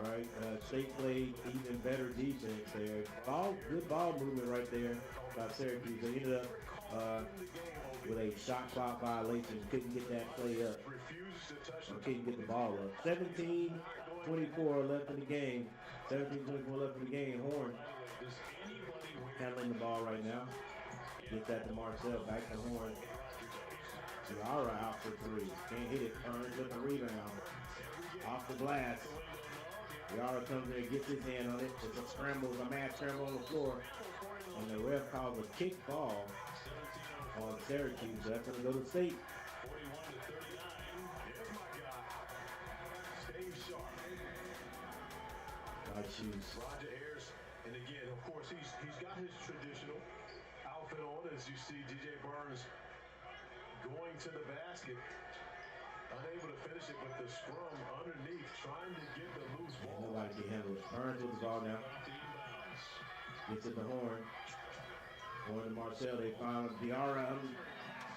All right, State played even better defense there. Good ball movement right there by Syracuse. They ended up with a shot clock violation. Couldn't get that play up. Or couldn't get the ball up. 17-24 left in the game. 17-24 left in the game. Horn handling the ball right now. Get that to Marcel. Back to Horn. Diarra out for 3. Can't hit it. Burns with the rebound. Off the glass. Diarra comes in and gets his hand on it. It's a scramble, a mad scramble on the floor. And the ref calls a kick ball on Syracuse. That's going to go to State. Roger Ayers, and again, of course, he's got his traditional outfit on, as you see DJ Burns going to the basket. Unable to finish it, but the scrum underneath trying to get the loose ball. Nobody can handle it. Burns with the ball now. Gets to the horn. Horn to Marcel. They found Diarra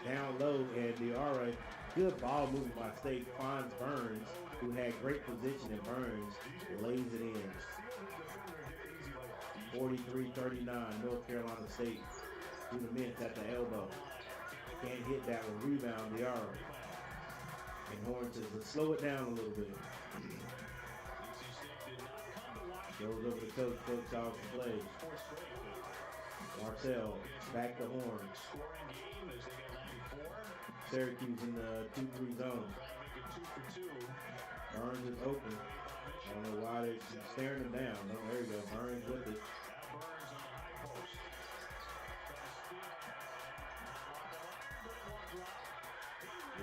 down low, and Diarra, good ball movement by State, finds Burns, who had great position, and Burns lays it in. 43-39, North Carolina State. Through the minutes at the elbow. Can't hit that one. Rebound, Diarra. And Horn to slow it down a little bit. Goes over to coach. Coach calls the play. Marcel back to Horn. Syracuse in the 2-3 zone. Burns is open. I don't know why they're staring him down. No, there you go. Burns with it.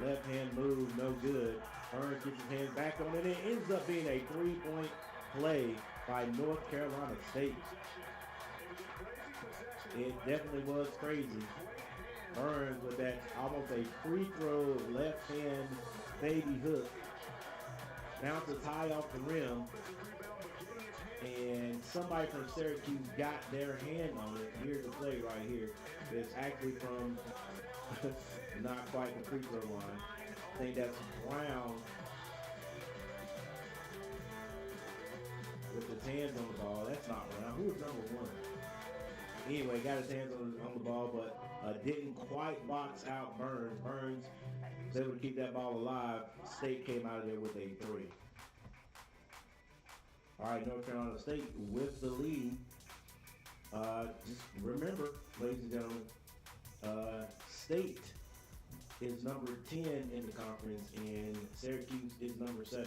Left hand move, no good. Burns gets his hands back on it. It ends up being a 3-point play by North Carolina State. It definitely was crazy. Burns with that almost a free throw left hand baby hook. Bounces high off the rim. And somebody from Syracuse got their hand on it. Here's the play right here. It's actually from not quite the free throw line. I think that's Brown with his hands on the ball. That's not Brown. Who was number 1? Anyway, got his hands on the ball, but didn't quite box out Burns. Burns was able to keep that ball alive. State came out of there with a 3. All right, North Carolina State with the lead. Just remember, ladies and gentlemen, State is number 10 in the conference, and Syracuse is number 7.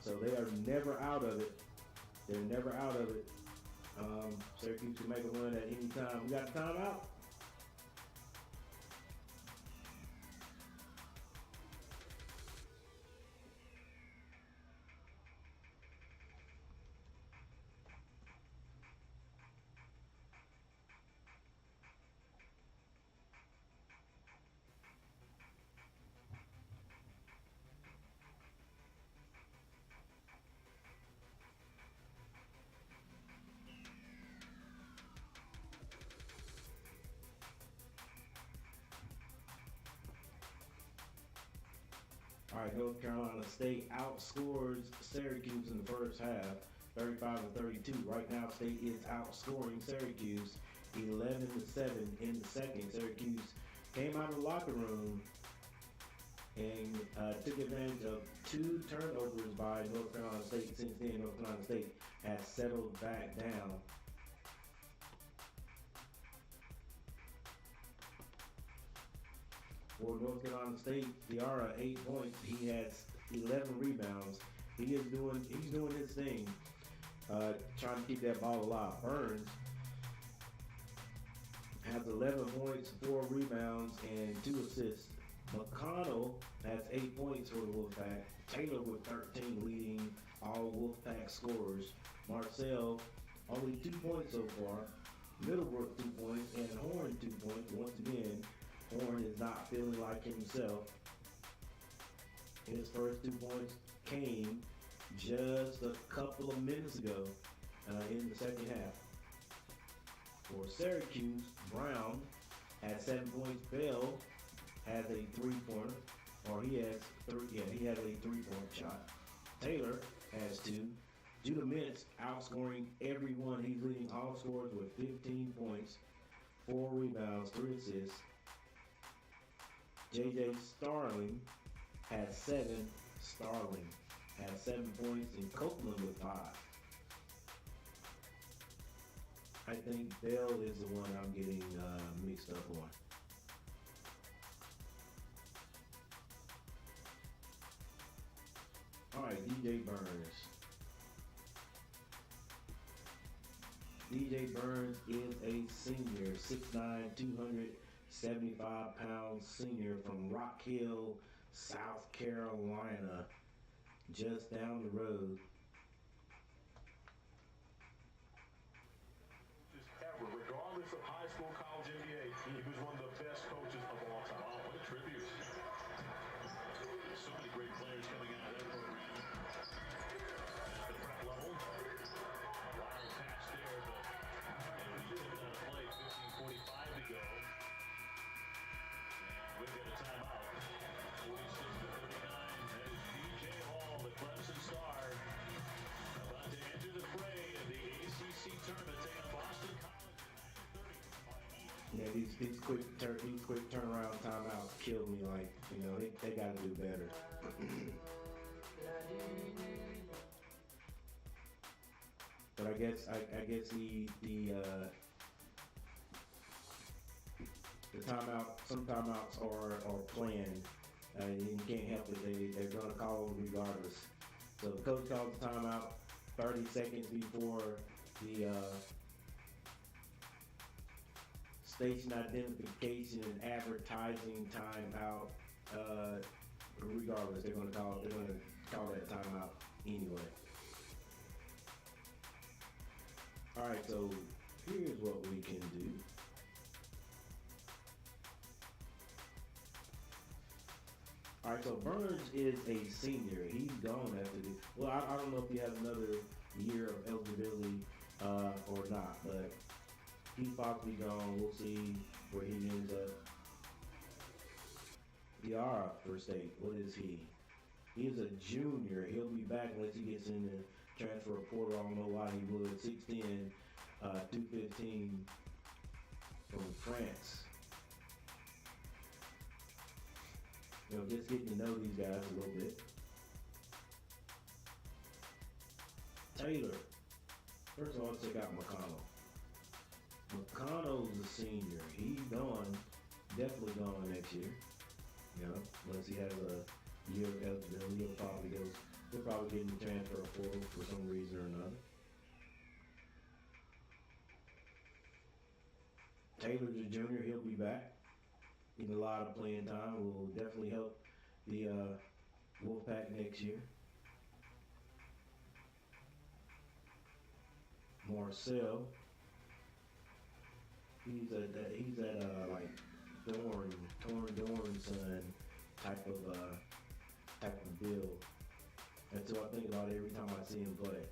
So they are never out of it. They're never out of it. Syracuse can make a run at any time. We got timeout. All right, North Carolina State outscores Syracuse in the first half, 35-32. Right now, State is outscoring Syracuse 11-7 in the second. Syracuse came out of the locker room and took advantage of 2 turnovers by North Carolina State. Since then, North Carolina State has settled back down. For North Carolina State, Diarra 8 points. He has 11 rebounds. He's doing his thing, trying to keep that ball alive. Burns has 11 points, 4 rebounds, and 2 assists. McConnell has 8 points for the Wolfpack. Taylor with 13, leading all Wolfpack scorers. Marcel only 2 points so far. Middlebrook 2 points, and Horn 2 points. Once again, Horn is not feeling like himself. His first 2 points came just a couple of minutes ago in the second half. For Syracuse, Brown has 7 points. Bell has a 3-pointer, or he has a 3-point shot. Taylor has 2. Judah Mintz outscoring everyone. He's leading all scorers with 15 points, 4 rebounds, 3 assists. J.J. Starling has 7. Starling has 7 points, and Copeland with 5. I think Bell is the one I'm getting mixed up on. All right, DJ Burns. DJ Burns is a senior, 6'9", 275-pound senior from Rock Hill, South Carolina, just down the road. Ever, regardless of high school, college, NBA, he was one of the best coaches of all time. Oh, what a tribute. So many great these quick turnaround timeouts kill me. Like, you know, they got to do better. But I guess the timeout, some timeouts are planned. You can't help it. They're gonna call them regardless. So the coach calls the timeout 30 seconds before the station identification and advertising timeout. Regardless, they're gonna call that timeout anyway. All right, so here's what we can do. All right, so Burns is a senior. He's gone after this. Well, I don't know if he has another year of eligibility or not, but he's possibly gone. We'll see where he ends up. DR for state. What is he? He's a junior. He'll be back unless he gets in the transfer portal. I don't know why he would. 6'10", 215 from France. You know, just getting to know these guys a little bit. Taylor. First of all, let's check out McConnell. McConnell's a senior. He's gone, definitely gone next year. You know, unless he has a year of eligibility, he'll probably get in the transfer portal for some reason or another. Taylor's a junior. He'll be back. Getting a lot of playing time will definitely help the Wolfpack next year. Marcel, he's that like Dorn son type of build. That's what I think about every time I see him play.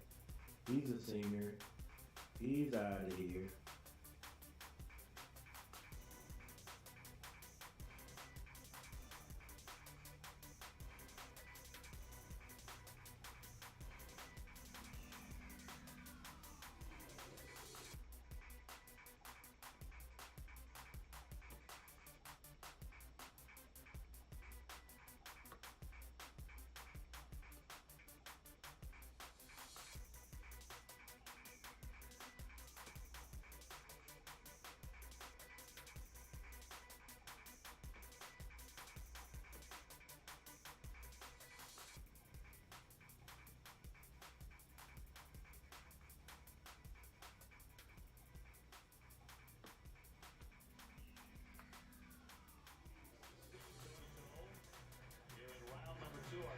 He's a senior. He's out of here.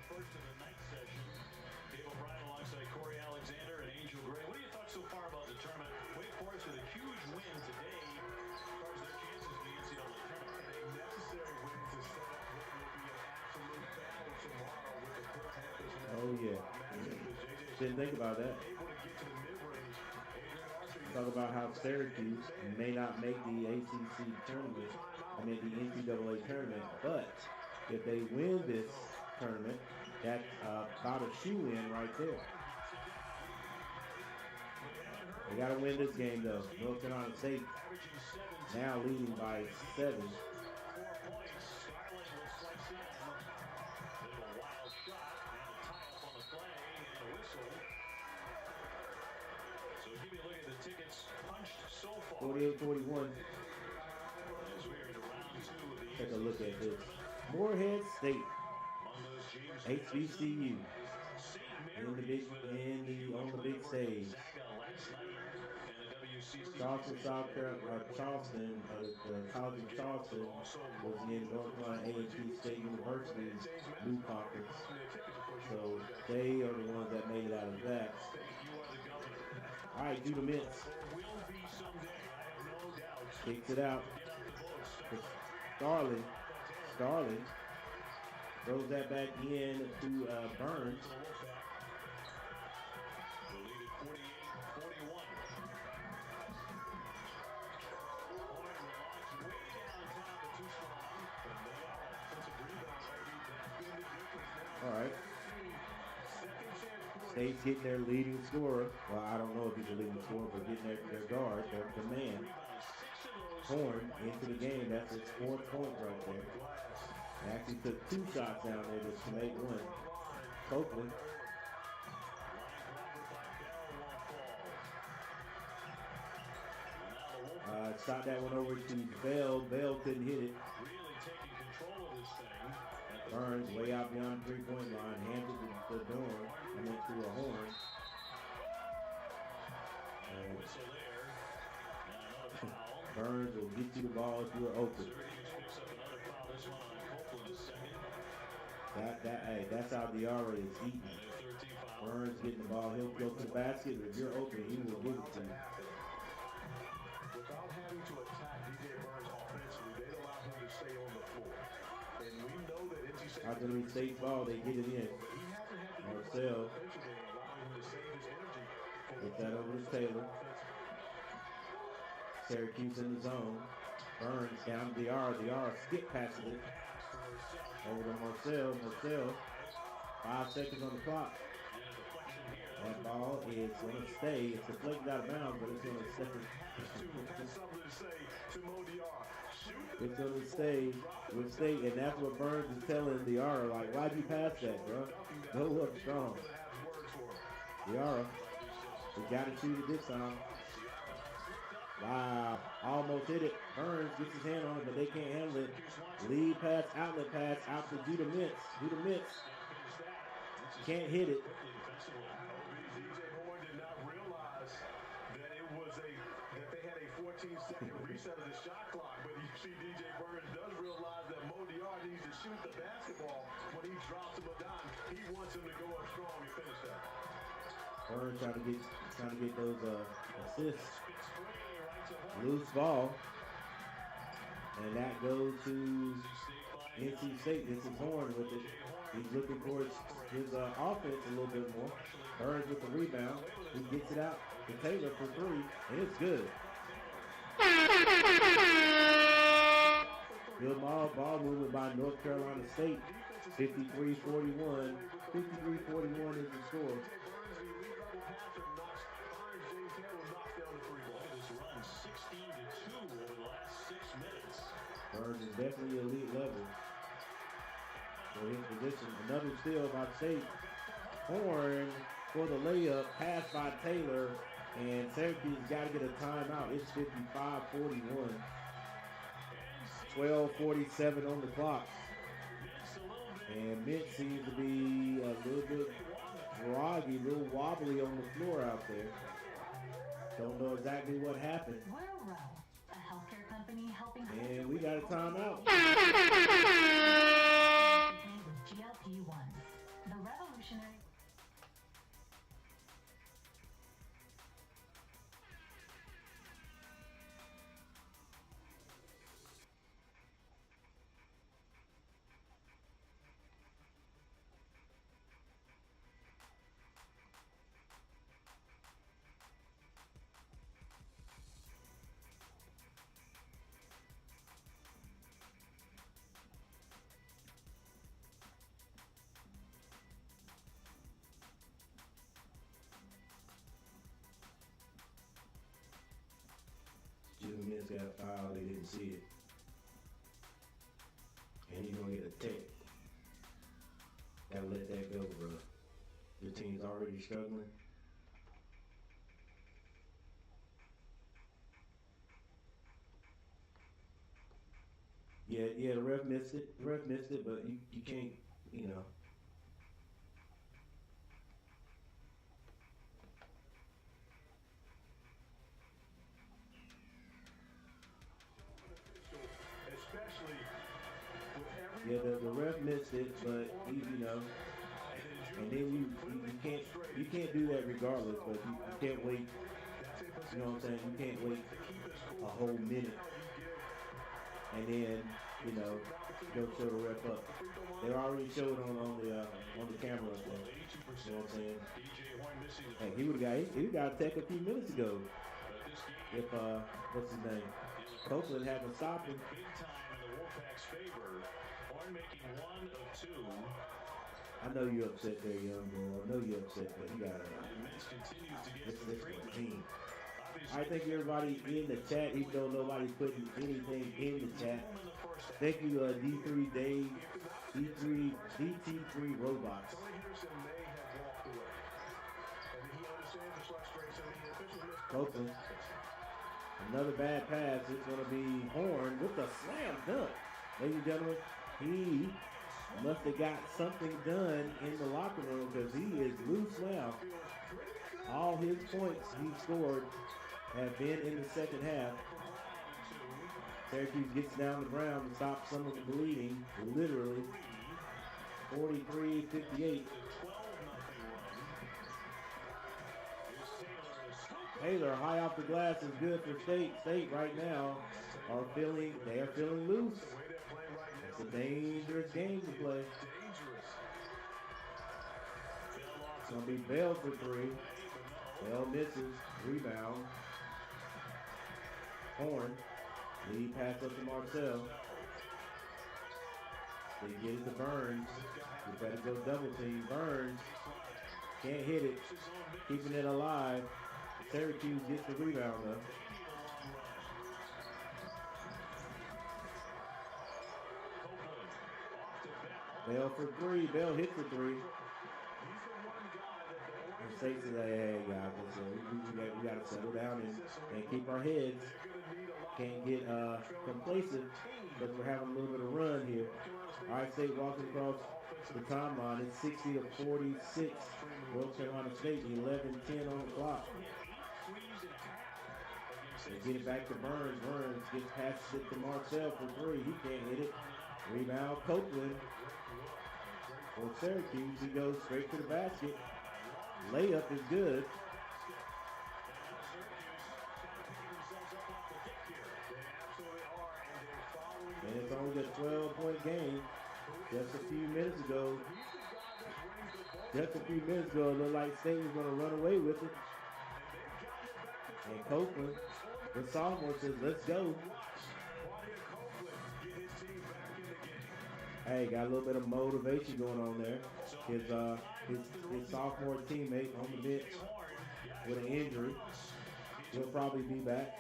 First of the night session, Dave O'Brien alongside Corey Alexander and Angel Gray. What are your thoughts so far about the tournament? Wake Forest with a huge win today as far as their chances in the NCAA tournament. A necessary win to set up what will be an absolute battle tomorrow with the Court Panthers. Oh yeah. Didn't think about that. Talk about how Syracuse may not make the ACC tournament. I mean the NCAA tournament, but if they win this tournament, that's about a shoe-in right there. They got to win this game, though. North Carolina State now leading by 7. So give me a look at the tickets punched so far. 48-41. Take a look at this. Morehead State. HBCU on the big stage. Charleston, South Carolina, Charleston, the College of Charleston was in North Carolina A&T State University's new conference. So they are the ones that made it out of that. All right, do the mitts. Kicks it out. Starling. Throws that back in to Burns. All right. State's getting their leading scorer. Well, I don't know if he's the leading scorer, but getting their guard, their man. Horn into the game. That's his 4th point right there. They actually took 2 shots down there to make one. Copeland. Shot that one over to Bell. Bell couldn't hit it. Really taking control of this thing. Burns way out beyond the 3-point line. Hands it to Dorn. And then through a Horn. And Whistle there. And another foul. Burns will get you the ball if you're open. Syracuse picks up another foul. This one on Copeland is second. Hey, that's how Diarra is eating. And their 13th foul. Burns getting the ball. He'll go to the basket. If you're open, he will give it to you. Without having to attack DJ Burns offensively, they allow him to stay on the floor. And we know that NC State. After the state ball, they get it in. But he hasn't had to do Marcel. offensively, allowing him to save his energy. Get that over to Taylor. Syracuse in the zone. Burns down to Diarra. Diarra skip passes it. Over to Marcel. Marcel. 5 seconds on the clock. That ball is going to stay. It's deflected out of bounds, but it's going to stay. It's going to stay. With state, and that's what Burns is telling Diarra. Like, why'd you pass that, bro? Go up strong. Diarra. We got to shoot it this time. Wow. Almost hit it. Burns gets his hand on it, but they can't handle it. Lead pass, outlet pass, out to Judah Mintz. Judah Mintz can't hit it. DJ Horn did not realize that they had a 14-second reset of the shot clock, but you see DJ Burns does realize that Mo Diarra needs to shoot the basketball when he drops him a dime. He wants him to go up strong and finish that. Burns trying to get those assists. Loose ball. And that goes to NC State. This is Horn with it. He's looking for his offense a little bit more. Burns with the rebound. He gets it out to Taylor for 3, and it's good. Good ball movement by North Carolina State. 53-41. 53-41 is the score. Burns is definitely elite level. For his position. Another steal by State. Horn for the layup. Pass by Taylor. And Syracuse got to get a timeout. It's 55-41. 12:47 on the clock. And Mintz seems to be a little bit groggy, a little wobbly on the floor out there. Don't know exactly what happened. A healthcare company helping. And we got a timeout. GLP-1. The revolutionary. Mintz got a foul, they didn't see it. And he's gonna get a tech. Gotta let that go, bro. Your team's already struggling. Yeah, the ref missed it. The ref missed it, but you can't, you know. Yeah, the ref missed it, but you know, and then you can't do that regardless. But you can't wait. You know what I'm saying? You can't wait a whole minute, and then you know go show the ref up. They already showed on the camera. So, you know what I'm saying? Hey, he got a tech a few minutes ago. If what's his name? Copeland hadn't stopped him. Making 1 of 2. I know you're upset there, young boy. I know you're upset, but you gotta. Mintz continues to get This is the team. I think everybody in the chat, even though nobody's putting anything in the chat. Thank you, D3 Dave, DT3 Robots. Copeland. Another bad pass. It's going to be Horn with the slam dunk. Ladies and gentlemen, he must have got something done in the locker room because he is loose now. All his points he scored have been in the second half. Syracuse gets down the ground to stop some of the bleeding, literally. 43-58. Taylor, high off the glass is good for State. State right now they are feeling loose. It's a dangerous game to play. It's going to be Bell for three. Bell misses. Rebound. Horn. Lead pass up to Marcel. They get it to Burns. We better go double team. Burns can't hit it. Keeping it alive. Syracuse gets the rebound though. Bell for three. Bell hits the three. And State says, hey, guys, we got to settle down and keep our heads. Can't get complacent because we're having a little bit of run here. All right, State walking across the timeline. It's 60-46. North Carolina State, 11-10 on the clock. They get it back to Burns. Burns gets past it to Marcel for three. He can't hit it. Rebound, Copeland. For Syracuse, he goes straight to the basket. Layup is good. And it's only a 12-point game. Just a few minutes ago, it looked like State was going to run away with it. And Copeland, the sophomore, says, let's go. Hey, got a little bit of motivation going on there. His sophomore teammate on the bench with an injury. He'll probably be back.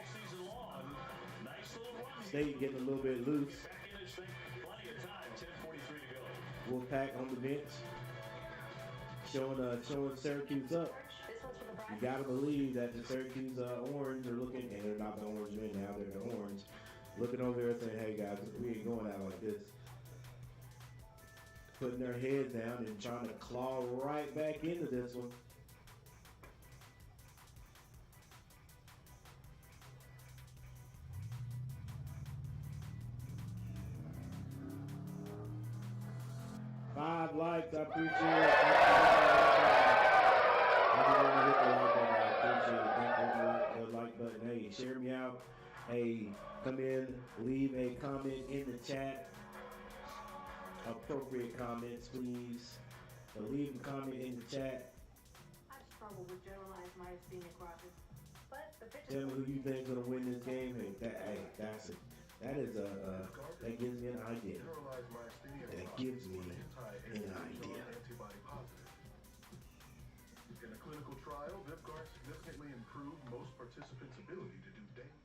State getting a little bit loose. Wolfpack on the bench. Showing Syracuse up. You got to believe that the Syracuse Orange are looking, and they're not the Orange men now, they're the Orange. Looking over there saying, hey guys, we ain't going out like this. Putting their heads down and trying to claw right back into this one. Five likes, I appreciate it. Everyone hit the like button, I appreciate it. Thank you for the like button. Hey, share me out. Hey, come in, leave a comment in the chat. Appropriate comments, please. So leave a comment in the chat. I struggle with generalized myasthenia gravis, but the pitch. Tell me who you think is gonna win this game. Hey, that gives me an idea. That gives me an idea. In a clinical trial, Vyvgart significantly improved most participants' ability to do daily.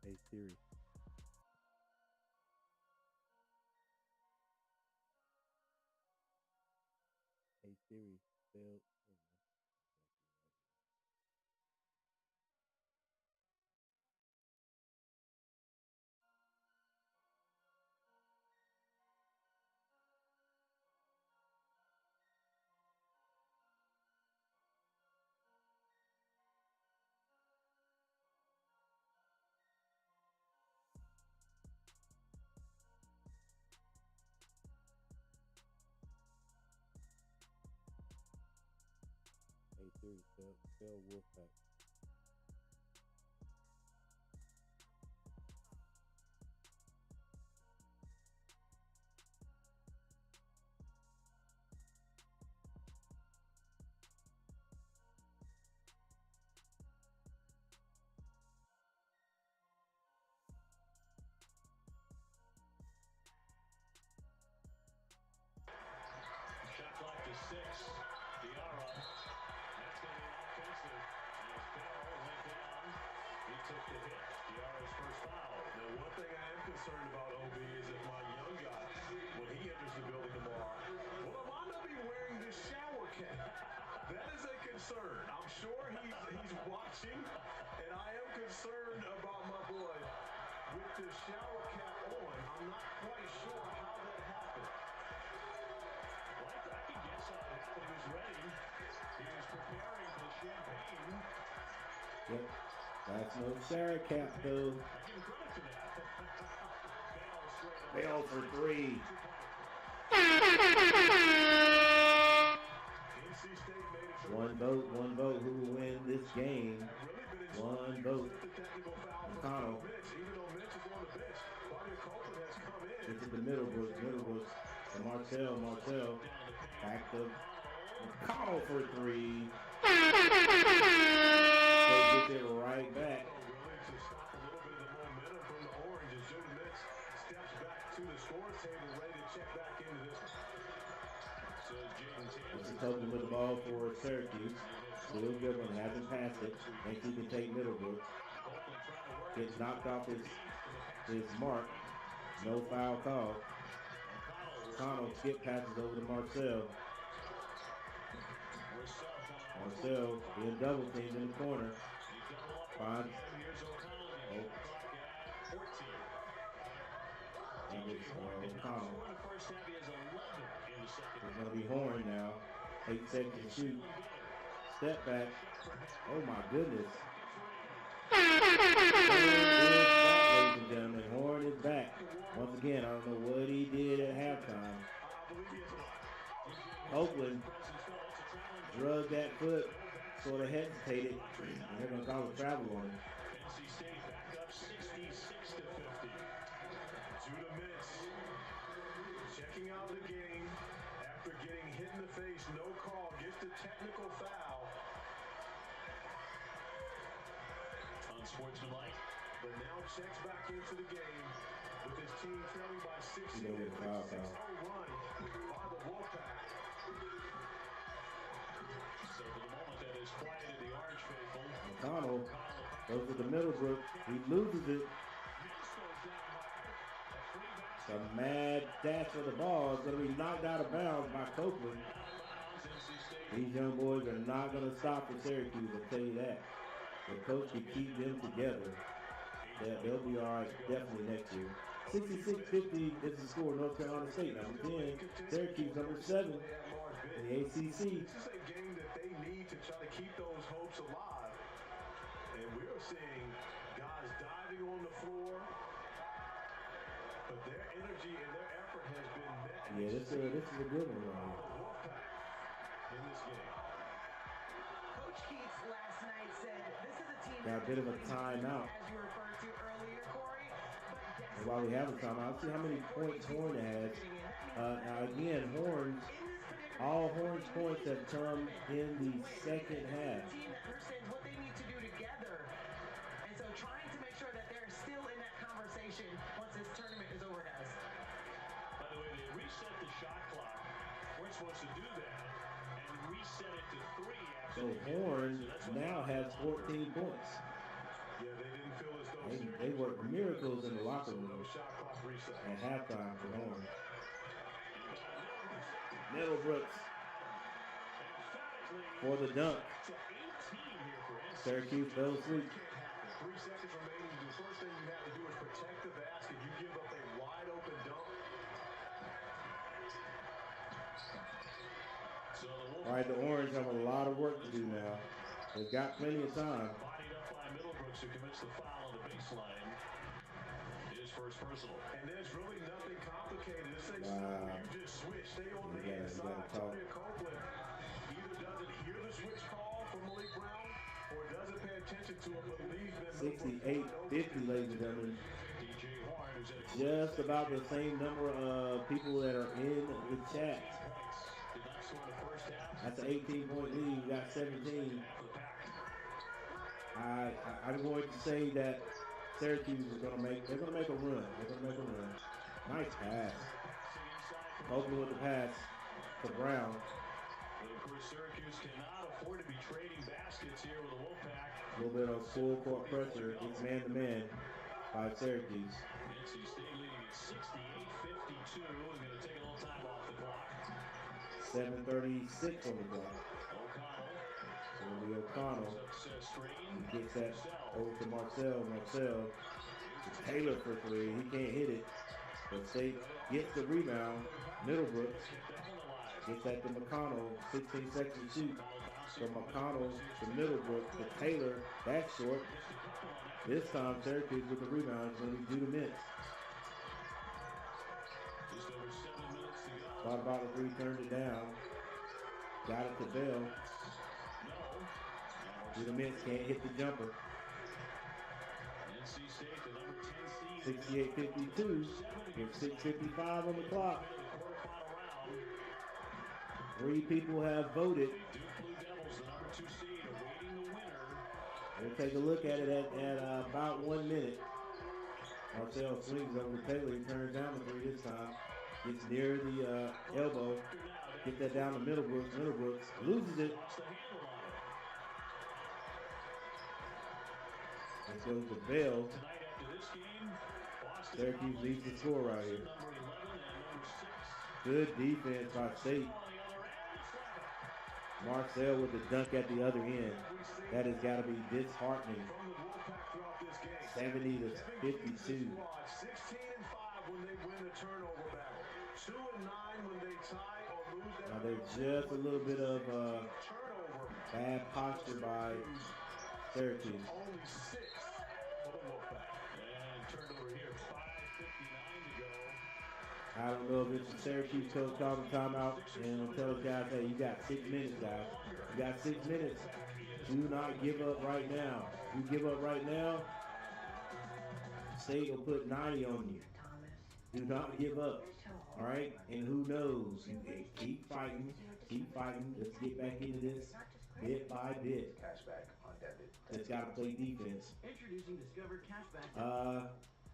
Hey Siri. Hey Siri, spell. Hey Siri, spell Wolfpack. Shot clock to 6. Diarra. That's going to be offensive. As Bell went down, he took the hit. Diarra's first foul. Now, one thing I am concerned about, OB, is if my young guy, when he enters the building tomorrow, will Armando be wearing this shower cap? That is a concern. I'm sure he's watching, and I am concerned about my boy with the shower cap on. I'm not quite sure how that happened. Well, I can guess how it happened. He was ready. He was preparing for the champagne. Yep. That's no Sarah cap though. I give him credit for that. Bell for 3. NC State made it to One vote. Who will win this game? One vote. McConnell. Even though Mitch is on the bench, Claudia Copeland has come in. Into the Middlebrooks. To Martell. Back to McConnell for 3. They get it right back. Really to stop a little bit of the momentum from the Orange as Jody Mitch steps back to the scores table, ready to check back into this one. So Jaden This is Copeland with the ball for Syracuse. Still good one. Hasn't passed it. Thinks he can take Middlebrook. Gets knocked off his mark. No foul call. McConnell skip passes over to Marcel. Marcel being double teamed in the corner. Finds. McConnell. It's going to be Horn now. 8 seconds to shoot. Step back. Oh my goodness. Ladies and gentlemen, Horn is back. Once again, I don't know what he did at halftime. Oakland drugged that foot, sort of hesitated, and they're going to call a travel on him. NC State back up 66 to 50. Judah Mitch checking out the game after getting hit in the face. No call. Gets the technical foul. Unsportsmanlike. But now checks back into the game with his team trailing by 16. You know, with the foul. 6-0 run by the Wolfpack. So for the moment, that is quiet in the Orange faithful. McConnell goes to the Middlebrook. He loses it. A mad dash for the ball. It's going to be knocked out of bounds by Copeland. These young boys are not going to stop for Syracuse, I'll tell you that. The coach can keep them together. They'll be all right definitely next year. 66-50 is the score. North Carolina State number 10. Syracuse number 7 in the ACC. This is a game that they need to try to keep those hopes alive. And we're seeing guys diving on the floor, but their energy and their effort has been met. Yeah, this is a good one right here. Wolfpack in this game. Coach Keats last night said this is a team Got a bit of a timeout. as you referred to earlier, Corey. And while we have a timeout, let's see how many points Horn has. Now again, all Horn's points have come in the second half. Team that understands what they need to do together, and so trying to make sure that they're still in that conversation once this tournament is over, guys. By the way, they reset the shot clock. We're supposed to do that and reset it to 3 after So Horn now has 14 points. Yeah, they didn't feel as though They work miracles in the locker room No shot clock reset. at halftime for Horn. Middlebrooks for the dunk. Syracuse fell asleep. 3 seconds remaining. The first thing you have to do is protect the basket. You give up a wide open dunk. All right, the Orange have a lot of work to do now. They've got plenty of time. Bodied up by Middlebrooks, who commits the foul on the baseline. His first personal. And there's really nothing complicated. This thing's simple. You just switch. Stay on the inside. Tony Copeland either doesn't hear the switch call from Malik Brown or doesn't pay attention to it, but leaves them 68-50, ladies and gentlemen. Just about the same number of people that are in the chat. That's an 18-point lead. We got 17. I'm going to say that Syracuse is going to make a run. They're going to make a run. Nice pass. Open with the pass to Brown. But of course, Syracuse cannot afford to be trading baskets here with the Wolfpack. A little bit of full court pressure. It's man-to-man by Syracuse. NC State leading at 68-52. We're going to take a little time off the clock. 7:36 on the clock. O'Connell. He gets that over to Marcel. Marcel to Taylor for three. He can't hit it. But State gets the rebound. Middlebrooks gets that to McConnell. 16 seconds to shoot. From McConnell to Middlebrooks to Taylor. That's short. This time Syracuse with the rebound is going to do the minutes. Thought about the three, turned it down. Got it to Bell. Do the minutes, can't hit the jumper. 68-52. With 6:55 on the clock. 3 people have voted. We'll take a look at it at about 1 minute. Marcel swings over to Taylor. He turns down the three this time. Gets near the elbow. Get that down to Middlebrooks. Middlebrooks loses it. Let's go to Bell. Syracuse leads the score right here. Good defense by State. Marcel with the dunk at the other end. That has got to be disheartening. 70-52. 16-5 when they win the turnover battle. 2-9 when they tie or lose that. Now there's just a little bit of bad posture by Syracuse. Only 6 for the Wolfpack. And turnover here, 5:59 to go. I don't know if it's the Syracuse coach calling timeout and will tell the guys, hey, you got 6 minutes, guys. You got 6 minutes. Do not give up right now. You give up right now, State will put 90 on you. Do not give up. All right? And who knows? You keep fighting. Keep fighting. Let's get back into this bit by bit. Cashback on debit. It's got to play defense. Introducing Discover Cashback.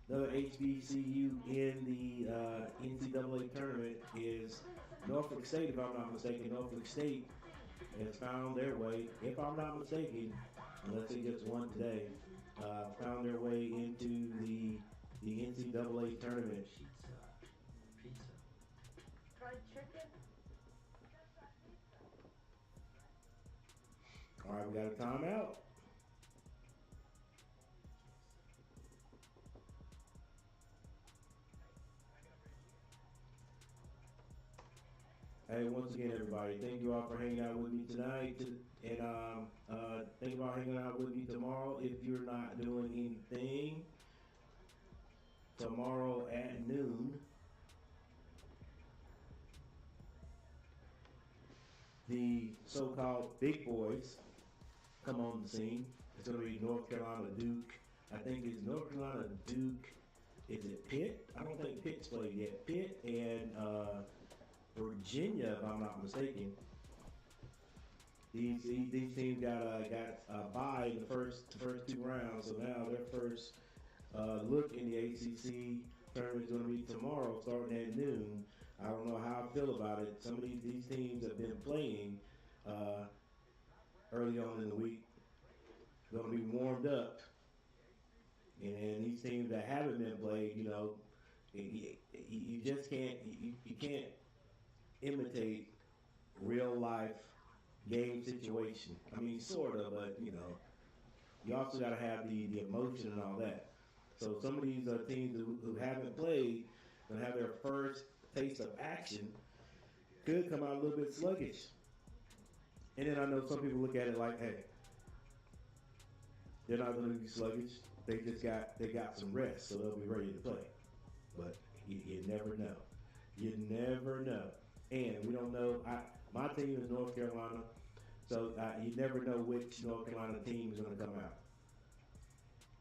Another HBCU in the NCAA tournament is Norfolk State, if I'm not mistaken. Norfolk State has found their way, if I'm not mistaken, unless they just won today, found their way into the NCAA tournament. Pizza. Fried chicken? All right, we got a timeout. Hey, once again, everybody, thank you all for hanging out with me tonight, and think about hanging out with me tomorrow. If you're not doing anything, tomorrow at noon, the so-called big boys come on the scene. It's going to be North Carolina Duke. I think it's North Carolina Duke. Is it Pitt? I don't think Pitt's played yet. Pitt and Virginia, if I'm not mistaken. These teams got a bye in the first 2 rounds, so now their first look in the ACC tournament is going to be tomorrow, starting at noon. I don't know how I feel about it. Some of these teams have been playing early on in the week. Going to be warmed up. And these teams that haven't been played, you know, you just can't you can't imitate real life game situation. I mean, sort of, but you know, you also got to have the emotion and all that. So some of these teams who haven't played and have their first taste of action could come out a little bit sluggish. And then I know some people look at it like, hey, they're not going to be sluggish. They got some rest, so they'll be ready to play. But you never know. You never know. And we don't know. My team is North Carolina, so you never know which North Carolina team is going to come out.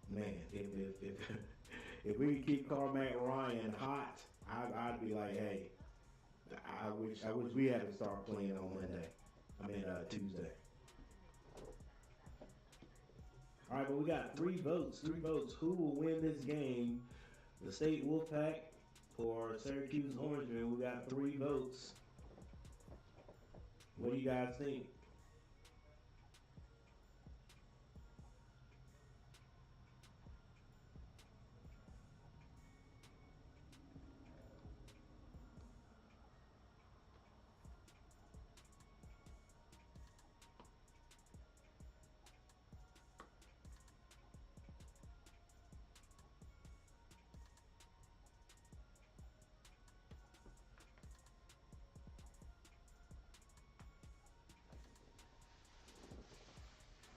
Man, if we can keep Carmack Ryan hot, I'd be like, hey, I wish we had to start playing on Monday. Tuesday. All right, but we got three votes. Who will win this game? The State Wolfpack or Syracuse Orangemen? We got 3 votes. What do you guys think?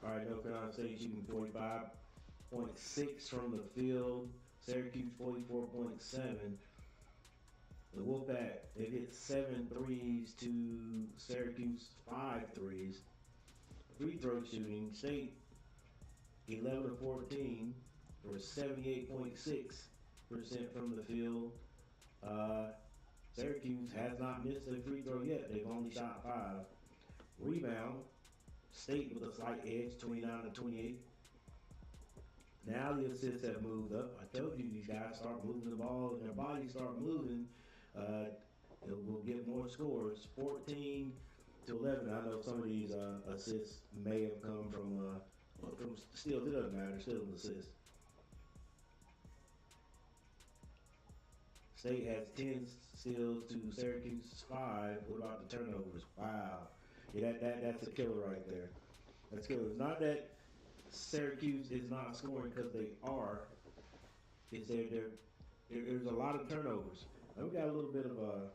All right, North Carolina State shooting 45.6 from the field. Syracuse 44.7. The Wolfpack, they hit 7 threes to Syracuse 5 threes. Free throw shooting, State 11 of 14 for 78.6% from the field. Syracuse has not missed a free throw yet. They've only shot 5. Rebound, State with a slight edge, 29 to 28. Now the assists have moved up. I told you these guys start moving the ball and their bodies start moving. We'll get more scores. 14 to 11. I know some of these assists may have come from steals. It doesn't matter. Still an assist. State has 10 steals to Syracuse 5. What about the turnovers? Wow. Yeah, that's a killer right there. That's killer. It's not that Syracuse is not scoring because they are. It's there's a lot of turnovers. I've got a little bit of a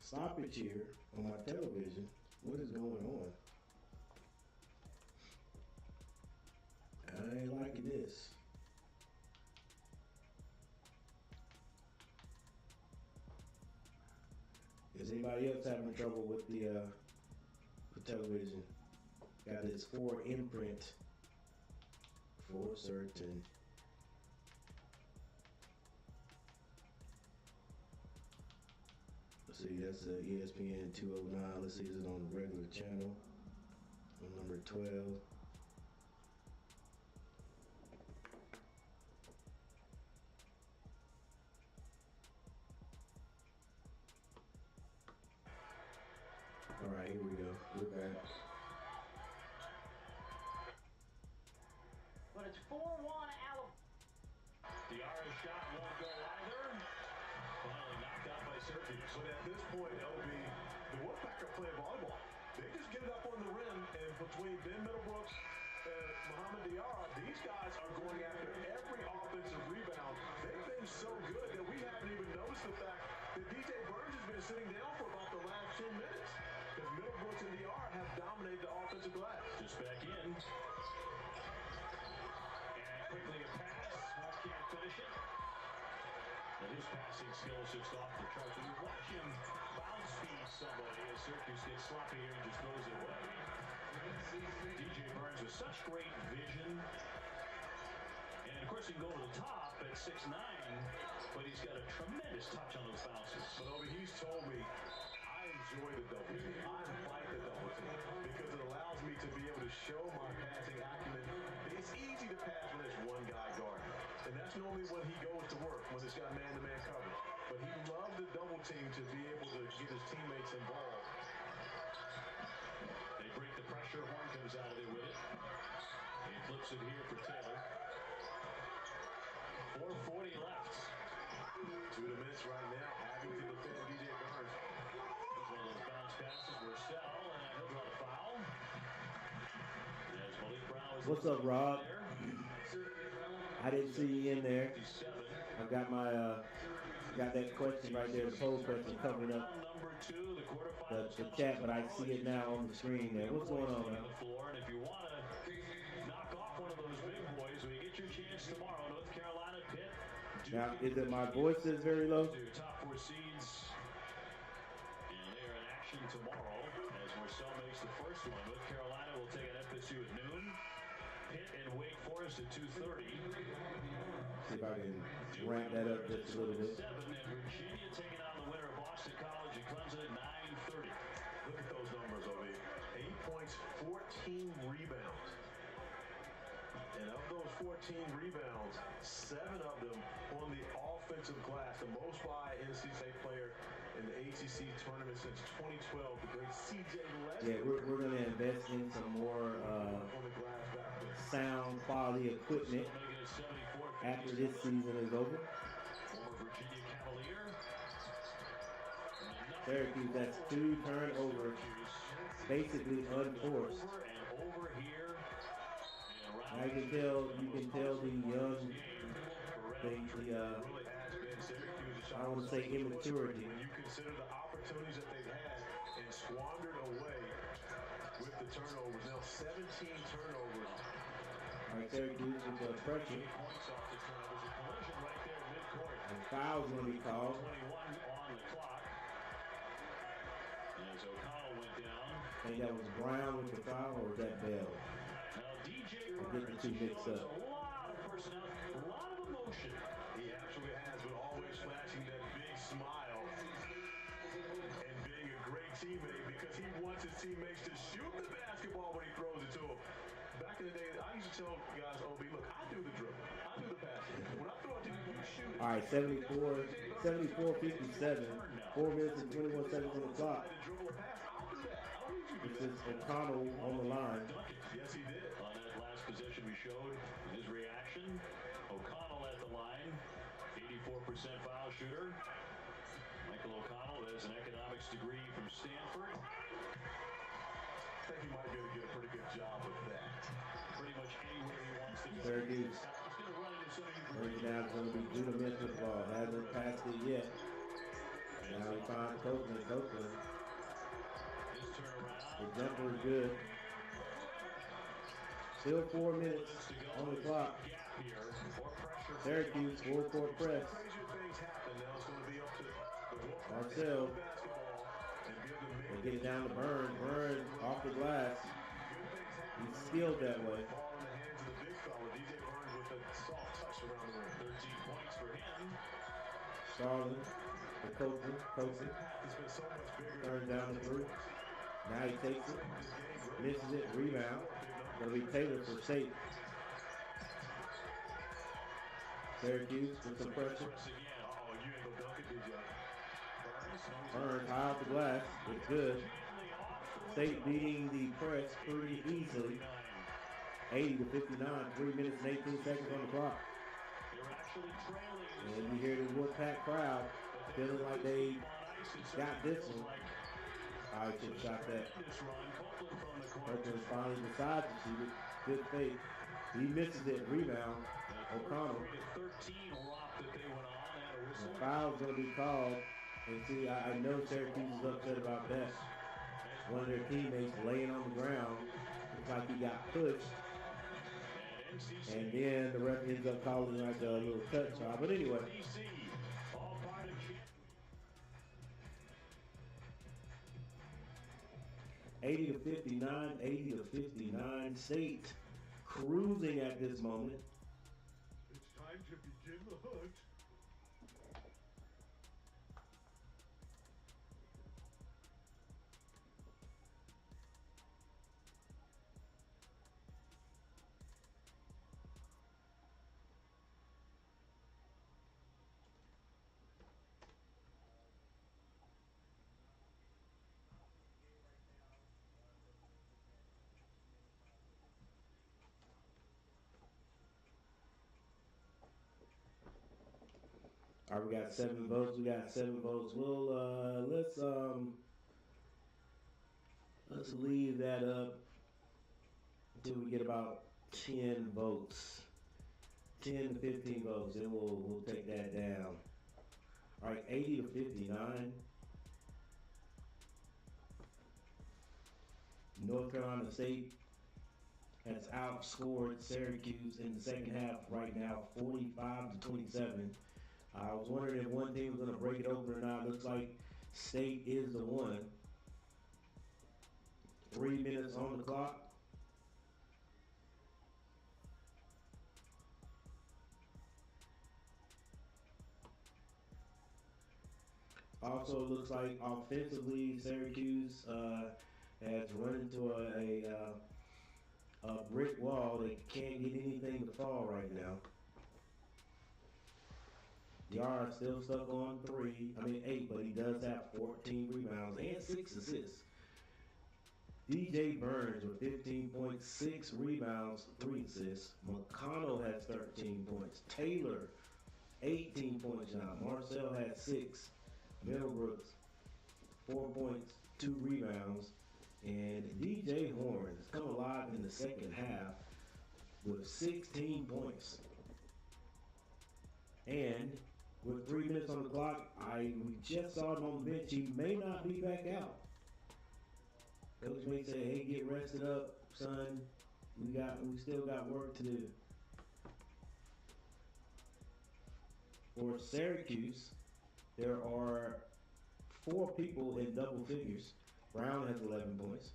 stoppage here on my television. What is going on? I ain't liking this. Is anybody else having trouble with the television? Got this 4 imprint for certain. Let's see, that's ESPN 209. Let's see, is it on the regular channel? On number 12. All right, here we go. We're back. But it's 4-1 Alabama. The Irish shot won't go either. Finally knocked out by Syracuse. But at this point, LB, the Wolfpack are playing volleyball. They just get it up on the rim, and between Ben Middlebrooks and Mohamed Diarra, these guys are going after every offensive rebound. They've been so good that we haven't even noticed the fact that DJ Burns has been sitting down for about the last 10 minutes. Because Middlebrooks and Diarra have dominated the offensive glass. Just back in. And quickly a pass. Small can't finish it. And his passing skills just off the charts. And you watch him bounce feed somebody as Syracuse gets sloppy here and just throws it away. DJ Burns with such great vision. And of course he can go to the top at 6'9", but he's got a tremendous touch on those bounces. But he's told me, I enjoy the double team. I like the double team because it allows me to be able to show my passing acumen. It's easy to pass when there's one guy guarding. And that's normally when he goes to work, when it's got man-to-man coverage. But he loved the double team to be able to get his teammates involved. They break the pressure. Horn comes out of there with it. He flips it here for Taylor. defense right now, having to defend DJ Burns. One of those bounce passes for Sell, and he'll draw the foul. As Malik Brown is What's up, Rob? there. I didn't see you in there. 57. I've got my got that question right there, the poll question covering up Number 2, the quarterfinals. the chat, but I see it now on the screen there. What's going on, man? The floor, and if you want to knock off one of those big boys, we get your chance tomorrow. North Carolina, Pitt. Now, is it my voice that's very low? Your top 4 seeds, and they are in action tomorrow as Marcel makes the first one. North Carolina will take an FSU at noon. Pitt and Wake Forest at 2:30. See if I can ramp that up just a little bit. 7, and Virginia taking on the winner of Boston College and Clemson at 9:30. Look at those numbers, Obi. 8 points, 14 rebounds. And of those 14 rebounds, 7 of them on the offensive glass, the most by NC State player in the ACC tournament since 2012, the great CJ Lester. Yeah, we're going to invest in some more on the glass back there. sound quality equipment Making it 74. after this season is over. Former Virginia Cavalier. Syracuse, that's 2 turnovers, basically unforced. Over and over here. And Now you can tell the young, Really has been Syracuse's I want to say immaturity. when you consider the opportunities that they've had and squandered away with the turnovers. Now 17 turnovers. All right, Syracuse with the pressure. points off the turnovers. A collision right there at midcourt. And foul's going to be called. 21 on the clock. As O'Connell went down. I think that was Brown with the foul, or was that Bell? Now DJ I get the two mixed shows up. a lot of personnel, a lot of emotion. He absolutely has, but always flashing that big smile and being a great teammate because he wants his teammates to shoot the basketball when he throws it to him. Back in the day, I used to tell guys, OB, look, I do the dribble. I do the passing. When I throw it to you, you shoot it. All right, 74-57. 4 minutes and 21 seconds on the clock. This is O'Connell on the line. Yes, he did. On that last possession we showed his reaction. O'Connell at the line, 84% foul shooter. Michael O'Connell has an economics degree from Stanford. I think he might be able to get a pretty good job with that. Pretty much anywhere he wants to go. Syracuse. He's going to run into some of you. First down is going to be Judah Memphis ball. Hasn't passed it yet. Now he finds Copeland. Copeland. His turnaround. The jumper is good. Still 4 minutes on the clock. Gap here. More pressure. Syracuse, full court press. Crazier things happen. Now it's going to be up to the Marcel. basketball and give them They get it down to Burns. Burns off the glass. He's skilled that way. ball in the hands of the big fella. DJ Burns with a soft touch around the rim. 13 points for him. Starling. The Copeland. Copeland. It's been so much bigger. Turns down the three. Now he takes it. Misses it. Rebound. Gonna be Taylor for safe. Syracuse with some pressure. Press again. Oh, you ain't gonna dunk it, did ya? Burns high off the glass. It's good. State beating the press pretty easily. 80-59. 3 minutes and 18 seconds on the clock. They're actually trailing. And you hear the Wolfpack crowd feeling like they got this one. I should have shot that. This run, Copeland from the corner. Copeland finally decides to shoot it. Good fake. He misses it. Rebound. O'Connell. 13 romp that they went on. They had a whistle. The foul's going to be called. And see, I know Syracuse is upset about that. One of their teammates laying on the ground. Looks like he got pushed. And then the ref ends up calling like a little touch shot. But anyway. All part of 80-59, 80-59. State cruising at this moment. It's time to begin the hunt. All right, we got 7 votes. We got 7 votes. Well, let's leave that up until we get about 10 votes. 10 to 15 votes, then we'll take that down. All right, 80 to 59. North Carolina State has outscored Syracuse in the second half right now, 45 to 27. I was wondering if one team was going to break it open or not. Looks like State is the one. 3 minutes on the clock. Also, looks like offensively, Syracuse has run into a brick wall. They can't get anything to fall right now. DR still stuck on 8, but he does have 14 rebounds and 6 assists. DJ Burns with 15.6 rebounds, 3 assists. McConnell has 13 points. Taylor, 18 points now. Marcel had 6. Middlebrooks, 4 points, 2 rebounds. And DJ Horn has come alive in the second half with 16 points. And with 3 minutes on the clock, we just saw him on the bench. He may not be back out. Coach may say, "Hey, get rested up, son. We still got work to do." For Syracuse, there are 4 people in double figures. Brown has 11 points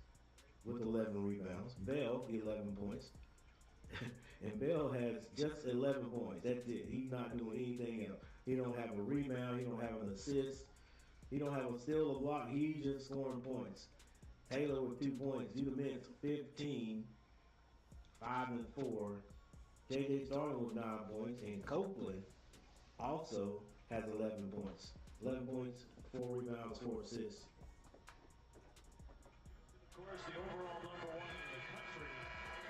with 11 rebounds. Bell, 11 points. And Bell has just 11 points. That's it. He's not doing anything else. He don't have a rebound. He don't have an assist. He don't have a steal, a block. He's just scoring points. Taylor with 2 points. Judah Mintz, 15, 5 and 4. J.J. Starling with 9 points. And Copeland also has 11 points. 11 points, 4 rebounds, 4 assists. Of course, the overall number 1 in the country.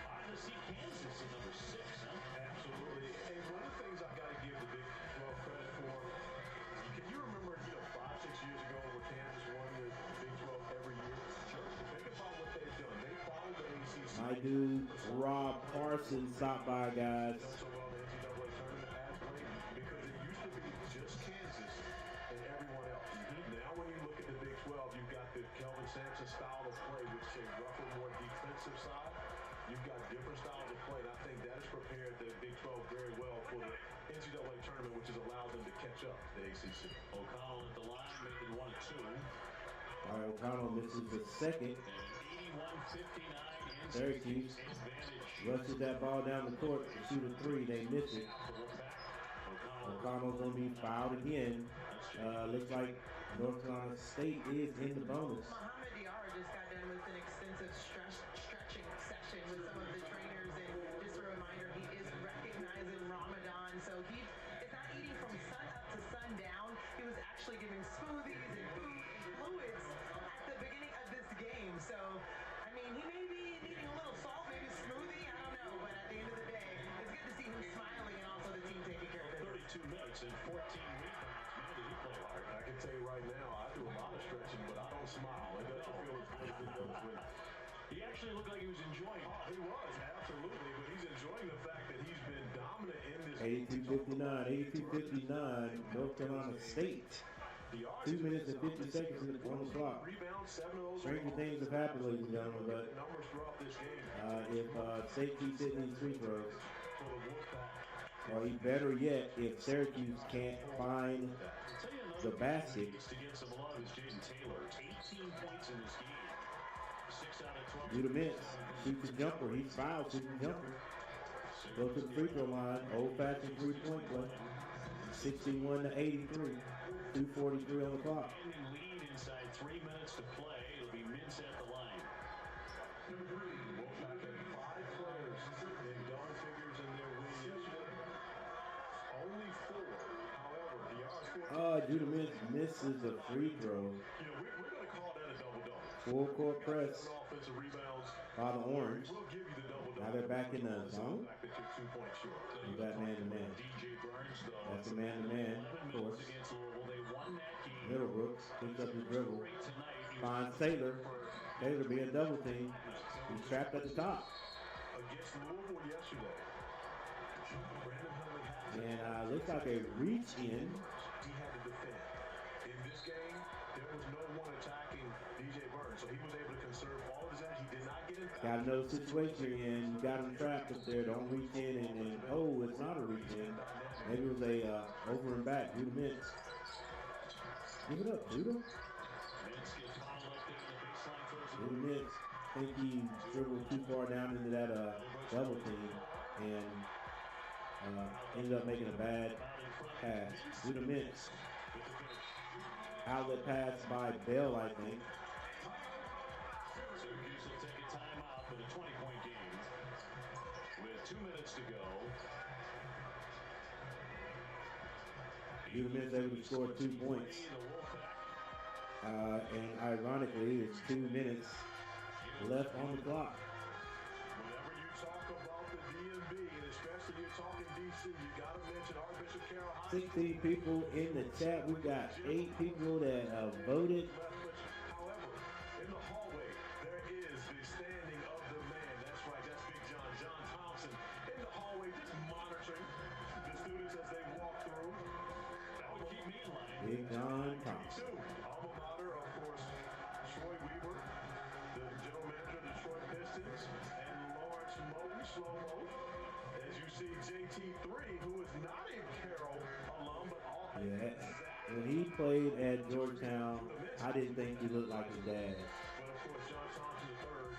Hard to see Kansas at number 6, huh? Absolutely. And one of the things I got to give the Big 12 credit for, can you remember, 5-6 years ago when Kansas won the Big 12 every year? Sure. Think about what they've done. They followed the ACC. My dude, Rob Parsons, stopped by, guys. So well, the NCAA tournament has played because it used to be just Kansas and everyone else. Now when you look at the Big 12, you've got the Kelvin Sampson style of play, which is a rougher, more defensive side. You've got different styles of play, and I think that has prepared the Big 12 very well for the NCAA tournament, which has allowed them to catch up to the ACC. O'Connell at the line, making 1 and 2. All right, O'Connell misses the second. And 81-59 Syracuse rushes that ball down the court to shoot a 3. They miss it. O'Connell's going to be fouled again. Looks like North Carolina State is in the bonus. Mohamed Diarra just got done with an extensive stretching session with some of the trainers, and just a reminder, he is recognizing Ramadan, so he is not eating from sun up to sundown. He was actually giving smoothies and food and fluids at the beginning of this game, so I mean, he may be needing a little salt, maybe a smoothie, I don't know, but at the end of the day, it's good to see him smiling and also the team taking care of business. 32 minutes and 14 rebounds. Man, did he play hard. I can tell you right now, I do a lot of stretching, but I don't smile. It doesn't feel as good as it does when... He actually looked like he was enjoying it. He was, absolutely, but he's enjoying the fact that he's been dominant in this... 82-59, North Carolina State. 2 minutes and 50 seconds on the clock. Stranger things have happened, ladies and gentlemen, but if State keeps hitting these free throws, or better yet, if Syracuse can't find the basket. Judah Mintz shoots a jumper. He's fouled, shooting a jumper. Goes to the free throw line. Old-fashioned three-point play. 61-83. 2:43 on the clock. Lead inside 3 minutes to play. It'll be Mintz at the line. Number 3, Wolfpack had 5 players in double figures in their win yesterday. Only 4. However, Diarra scored. Judah Mintz misses a free throw. We're going to call that a double-double. Full court press Offensive rebounds. by the Orange. We'll give you the double-double. Now they're back in the zone. Back to 2 points short. You got man to man. DJ Burns That's a man-to-man, of course. Middlebrooks picks up his dribble. Finds Taylor. Taylor being double team. He's trapped at the top. Against Louisville yesterday, And looks like a reach in. he had to defend. In this game, there was no one attacking DJ Burns, so he was able to conserve all of his energy. He did not get in. Got another situation and you got him trapped up there. Don't reach in and oh, it's not a reach in. Maybe it was a over and back. Judah Mintz. Give it up, Judah. Judah Mintz. I think he dribbled too far down into that double team and ended up making a bad pass. Judah Mintz. Outlet pass by Bell, I think. Syracuse will take a timeout for the 20-point game with 2 minutes to go. Judah Mintz able to score 2 points. And ironically, it's 2 minutes left on the clock. Whenever you talk about the DMV, and especially you're talking DC, you got to mention Archbishop Carroll High. 16 people in the chat. We got 8 people that voted. However, in the hallway, there is the standing of the man. That's right, that's Big John, John Thompson. In the hallway, just monitoring the students as they walk through. That would keep me in line. Big John Thompson. Alma mater, of course, Troy Weaver, the general manager of the Detroit Pistons, and Lawrence Moten, Slow-Mo. As you see, JT3, who is not a Carroll alum, but all. Yeah. When he played at Georgetown, I didn't think he looked like his dad. But of course, John Thompson III,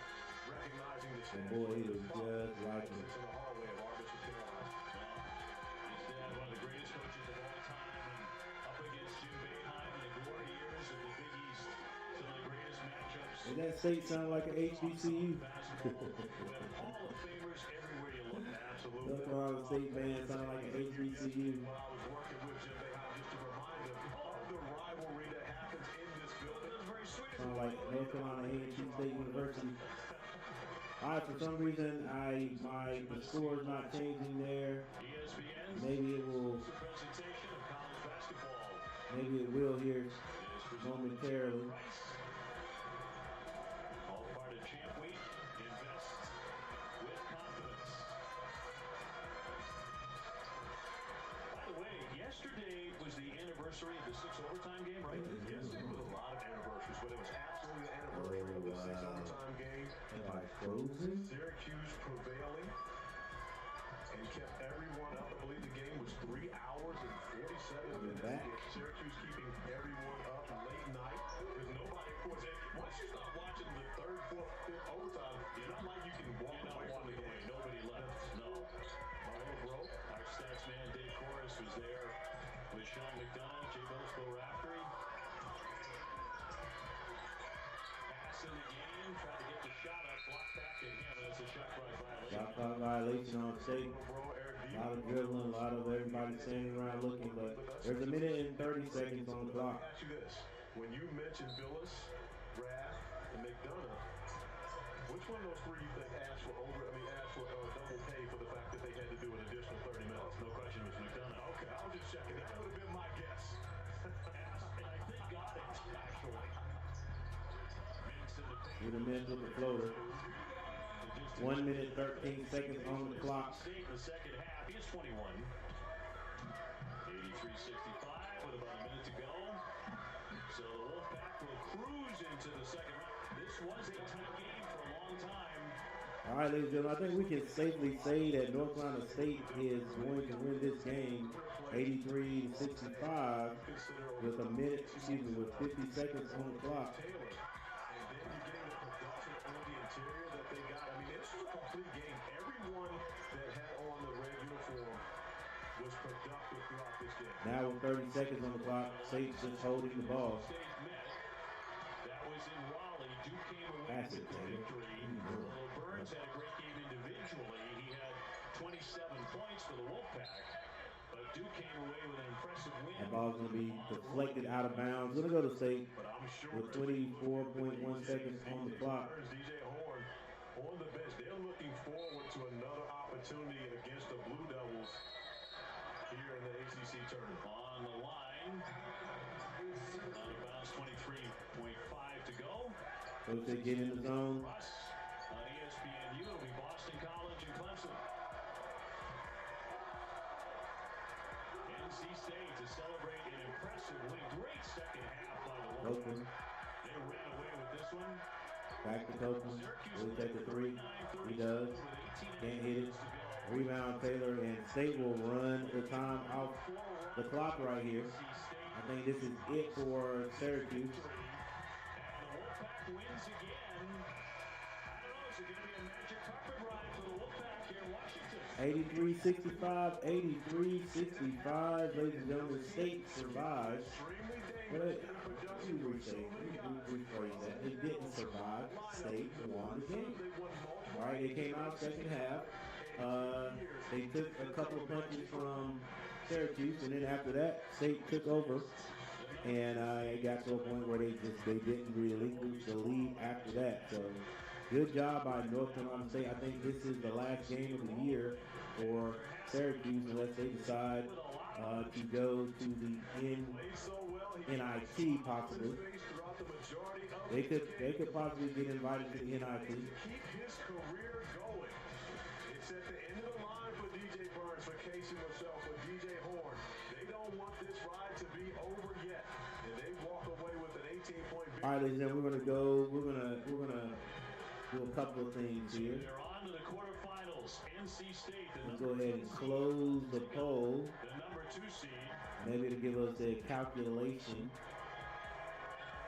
recognizing the And boy, he was just like him. in the hallway of Archbishop Carroll High. His dad, one of the greatest coaches of all time, and up against Jim Boeheim in the glory years of the Big East. Some of the greatest matchups. And that state sounded like an HBCU. Basketball. We have Hall of Famers everywhere you look. Absolutely. North Carolina State band sounded like an HBCU. While I was working with Jim Boeheim, just to remind him of the rivalry that happens in this building. It was very sweet. Sounded like North Carolina A&T State University. All right, for some reason, the score is not changing there. ESPN's Maybe it will. presentation of college basketball. Maybe it will here momentarily. All part of Champ Week. Invest with confidence. By the way, yesterday was the anniversary of the 6 overtime game, right? Yes, it was a lot of anniversaries, but it was absolutely the anniversary of the 6 overtime game. By Frozen. Syracuse prevailing and kept everyone up. I believe the game was 3 hours and 47 minutes. Back. Syracuse keeping everyone up late night. Because nobody, of course, once you start watching the 3rd, 4th, 5th overtime, you're not like you can walk away from the game. Nobody left. No. Mario Broke. Our stats man, Dave Corris, was there with Sean McDonough, Jay Bosco Raftery. Pass in the game, tried to get the shot up, blocked back to him. That's a shot clock violation. Shot clock violation on state. A lot of dribbling, a lot of everybody standing around looking, but there's a minute and 30 seconds on the clock. Ask you this. When you mentioned Billis, Rath, and McDonough, which one of those 3 you think asked for double pay for the fact that they had to do an additional 30 minutes? No question it was McDonough. Okay, I was just checking. That would have been my guess. And I think got it, actually. Mintz in the paint. With a minute with the floater. 1 minute, 13 seconds on the clock. State in the second half. He is 21. 83-65 with about a minute to go. So the Wolfpack will cruise into the second round. This was a tight game for a long time. All right, ladies and gentlemen, I think we can safely say that North Carolina State is going to win this game 83-65 with a minute, with 50 seconds on the clock. And then you're getting the production on the interior that they got. I mean, this was a complete game. Everyone that had on the red uniform was productive throughout this game. Now with 30 seconds on the clock, State's just holding the ball. State met. That was in Raleigh. Duke came away Pass with it, the Taylor. victory. Although Burns had a great game individually. He had 27 points for the Wolfpack. But Duke came away with an impressive win. That ball's going to be deflected out of bounds. Going to go to State But I'm sure with 24.1 seconds on the clock. DJ Horn on the bench. They're looking forward to another opportunity against the Blue Devils here in the ACC tournament. On the line. Out of bounds, 23.5 to go. So they get in the zone. Russ on ESPNU. It'll be Boston College and Clemson. NC State to celebrate an impressive win. Great second half by the Wolverines. They ran away with this one. Back to Copeland. Will he take the three? He does. Can't hit it. Rebound Taylor, and State will run the time off the clock right here. I think this is it for Syracuse. And the Wolfpack wins again. I don't know, is it going to be a magic carpet ride for the Wolfpack here in Washington? 83-65, 83-65. Ladies and gentlemen, State survives. But let me rephrase that. They didn't survive. State won the game. All right, they came out second half. They took a couple of punches from Syracuse, and then after that, State took over. And it got to a point where they didn't relinquish the lead after that. So good job by North Carolina State. I think this is the last game of the year for Syracuse unless they decide to go to the NIT possibly. They could possibly get invited to the NIT. Keep his career going. It's at the end of the line for DJ Burns, for Casey Michelle, for DJ Horn. They don't want this ride to be over yet, and they walk away with an 18-point victory. All right, ladies and gentlemen, we're gonna do a couple of things here. They're on to the quarterfinals. NC State, Let's go ahead and close the poll. the number 2 seed. Maybe to give us a calculation.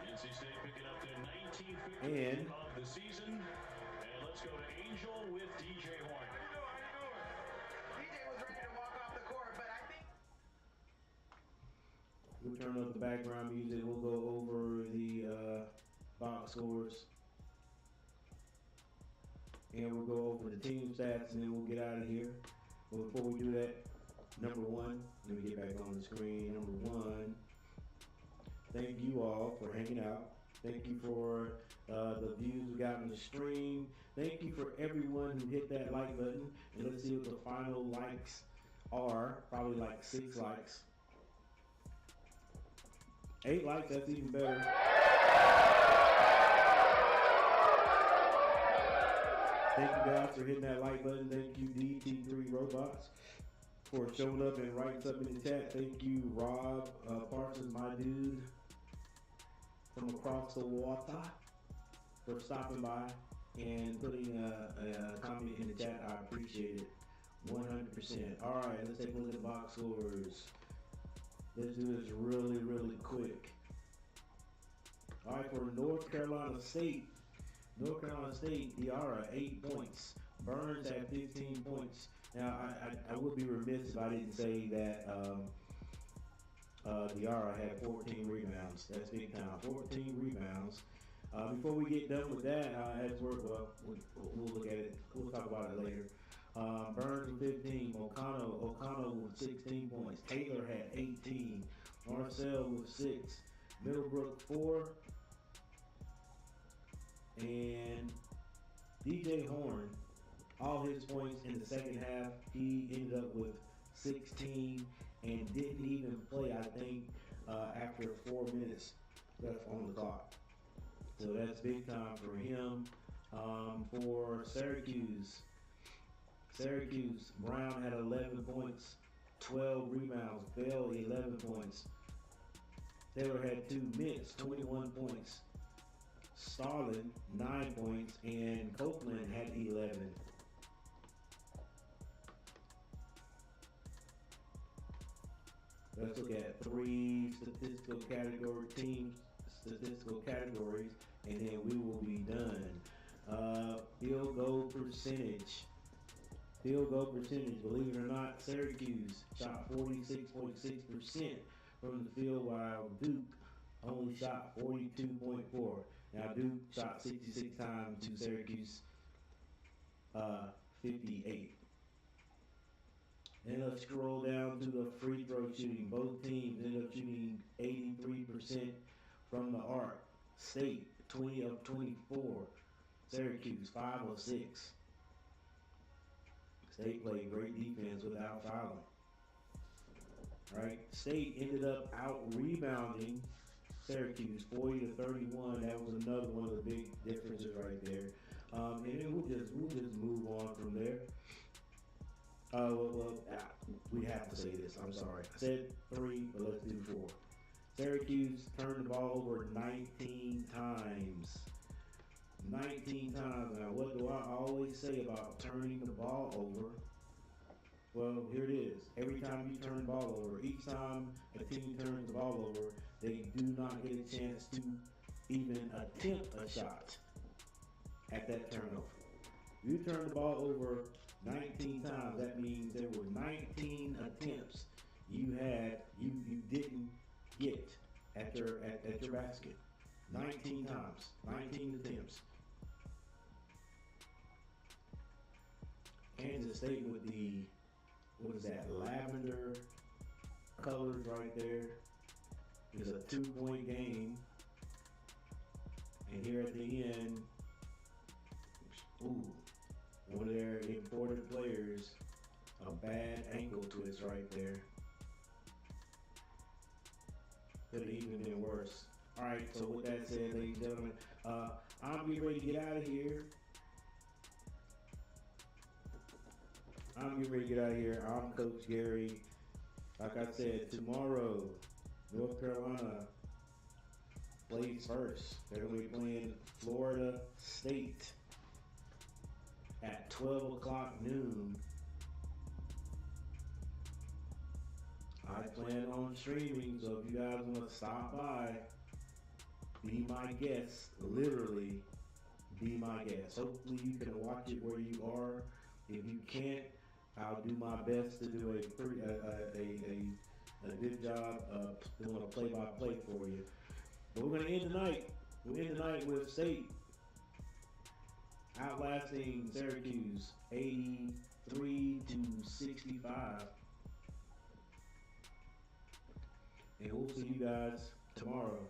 NC State picking up their 19th victory And of the season. And let's go to Angel with DJ Horn. DJ was ready to walk off the court, but I think we'll turn up the background music. We'll go over the box scores. And we'll go over the team stats, and then we'll get out of here. But before we do that, number one, let me get back on the screen. Number one, thank you all for hanging out. Thank you for the views we got on the stream. Thank you for everyone who hit that like button. And let's see what the final likes are. Probably like 6 likes. 8 likes, that's even better. Thank you guys for hitting that like button. Thank you, DT3 Robots, for showing up and writing something in the chat. Thank you, Rob Parsons, my dude, from across the water, for stopping by and putting a comment in the chat. I appreciate it 100%. All right, let's take a look at the box scores. Let's do this really, really quick. All right, for North Carolina State, Diarra, 8 points. Burns at 15 points. Now, I would be remiss if I didn't say that Diarra had 14 rebounds. That's big time. 14 rebounds. Before we get done with that, we'll look at it. We'll talk about it later. Burns with 15. O'Connell with 16 points. Taylor had 18. Marcel with 6. Middlebrook 4. And DJ Horn, all his points in the second half, he ended up with 16 and didn't even play, I think, after 4 minutes left on the clock. So that's big time for him. For Syracuse, Brown had 11 points, 12 rebounds. Bell, 11 points. Taylor had 2 minutes, 21 points. Starlin, 9 points, and Copeland had 11. Let's look at 3 statistical categories, and then we will be done. Field goal percentage. Believe it or not, Syracuse shot 46.6% from the field, while Duke only shot 42.4%. Now Duke shot 66 times to Syracuse 58. And let's scroll down to the free throw shooting. Both teams ended up shooting 83% from the arc. State 20 of 24. Syracuse 5 of 6. State played great defense without fouling. right? State ended up out rebounding Syracuse 40-31. That was another one of the big differences right there. And then we'll just move on from there. We have to say this. I'm sorry. I said 3, but let's do 4. Syracuse turned the ball over 19 times. 19 times. Now, what do I always say about turning the ball over? Well, here it is. Every time you turn the ball over, each time a team turns the ball over, they do not get a chance to even attempt a shot at that turnover. You turn the ball over 19 times, that means there were 19 attempts you didn't get at your basket. 19 times, 19 attempts. Kansas State with the, what is that, lavender colors right there. It's a 2-point game. And here at the end, one of their imported players, a bad ankle twist right there. Could have even been worse. All right, so with that said, ladies and gentlemen, I'm getting ready to get out of here. I'm Coach Gary. Like I said, tomorrow, North Carolina plays first. They're going to be playing Florida State at 12 o'clock noon. I plan on streaming, so if you guys want to stop by, be my guest. Literally, be my guest. Hopefully you can watch it where you are. If you can't, I'll do my best to do a good job of doing a play-by-play for you. But we're going to end the night. We'll end the night with State outlasting Syracuse 83-65. And we'll see you guys tomorrow.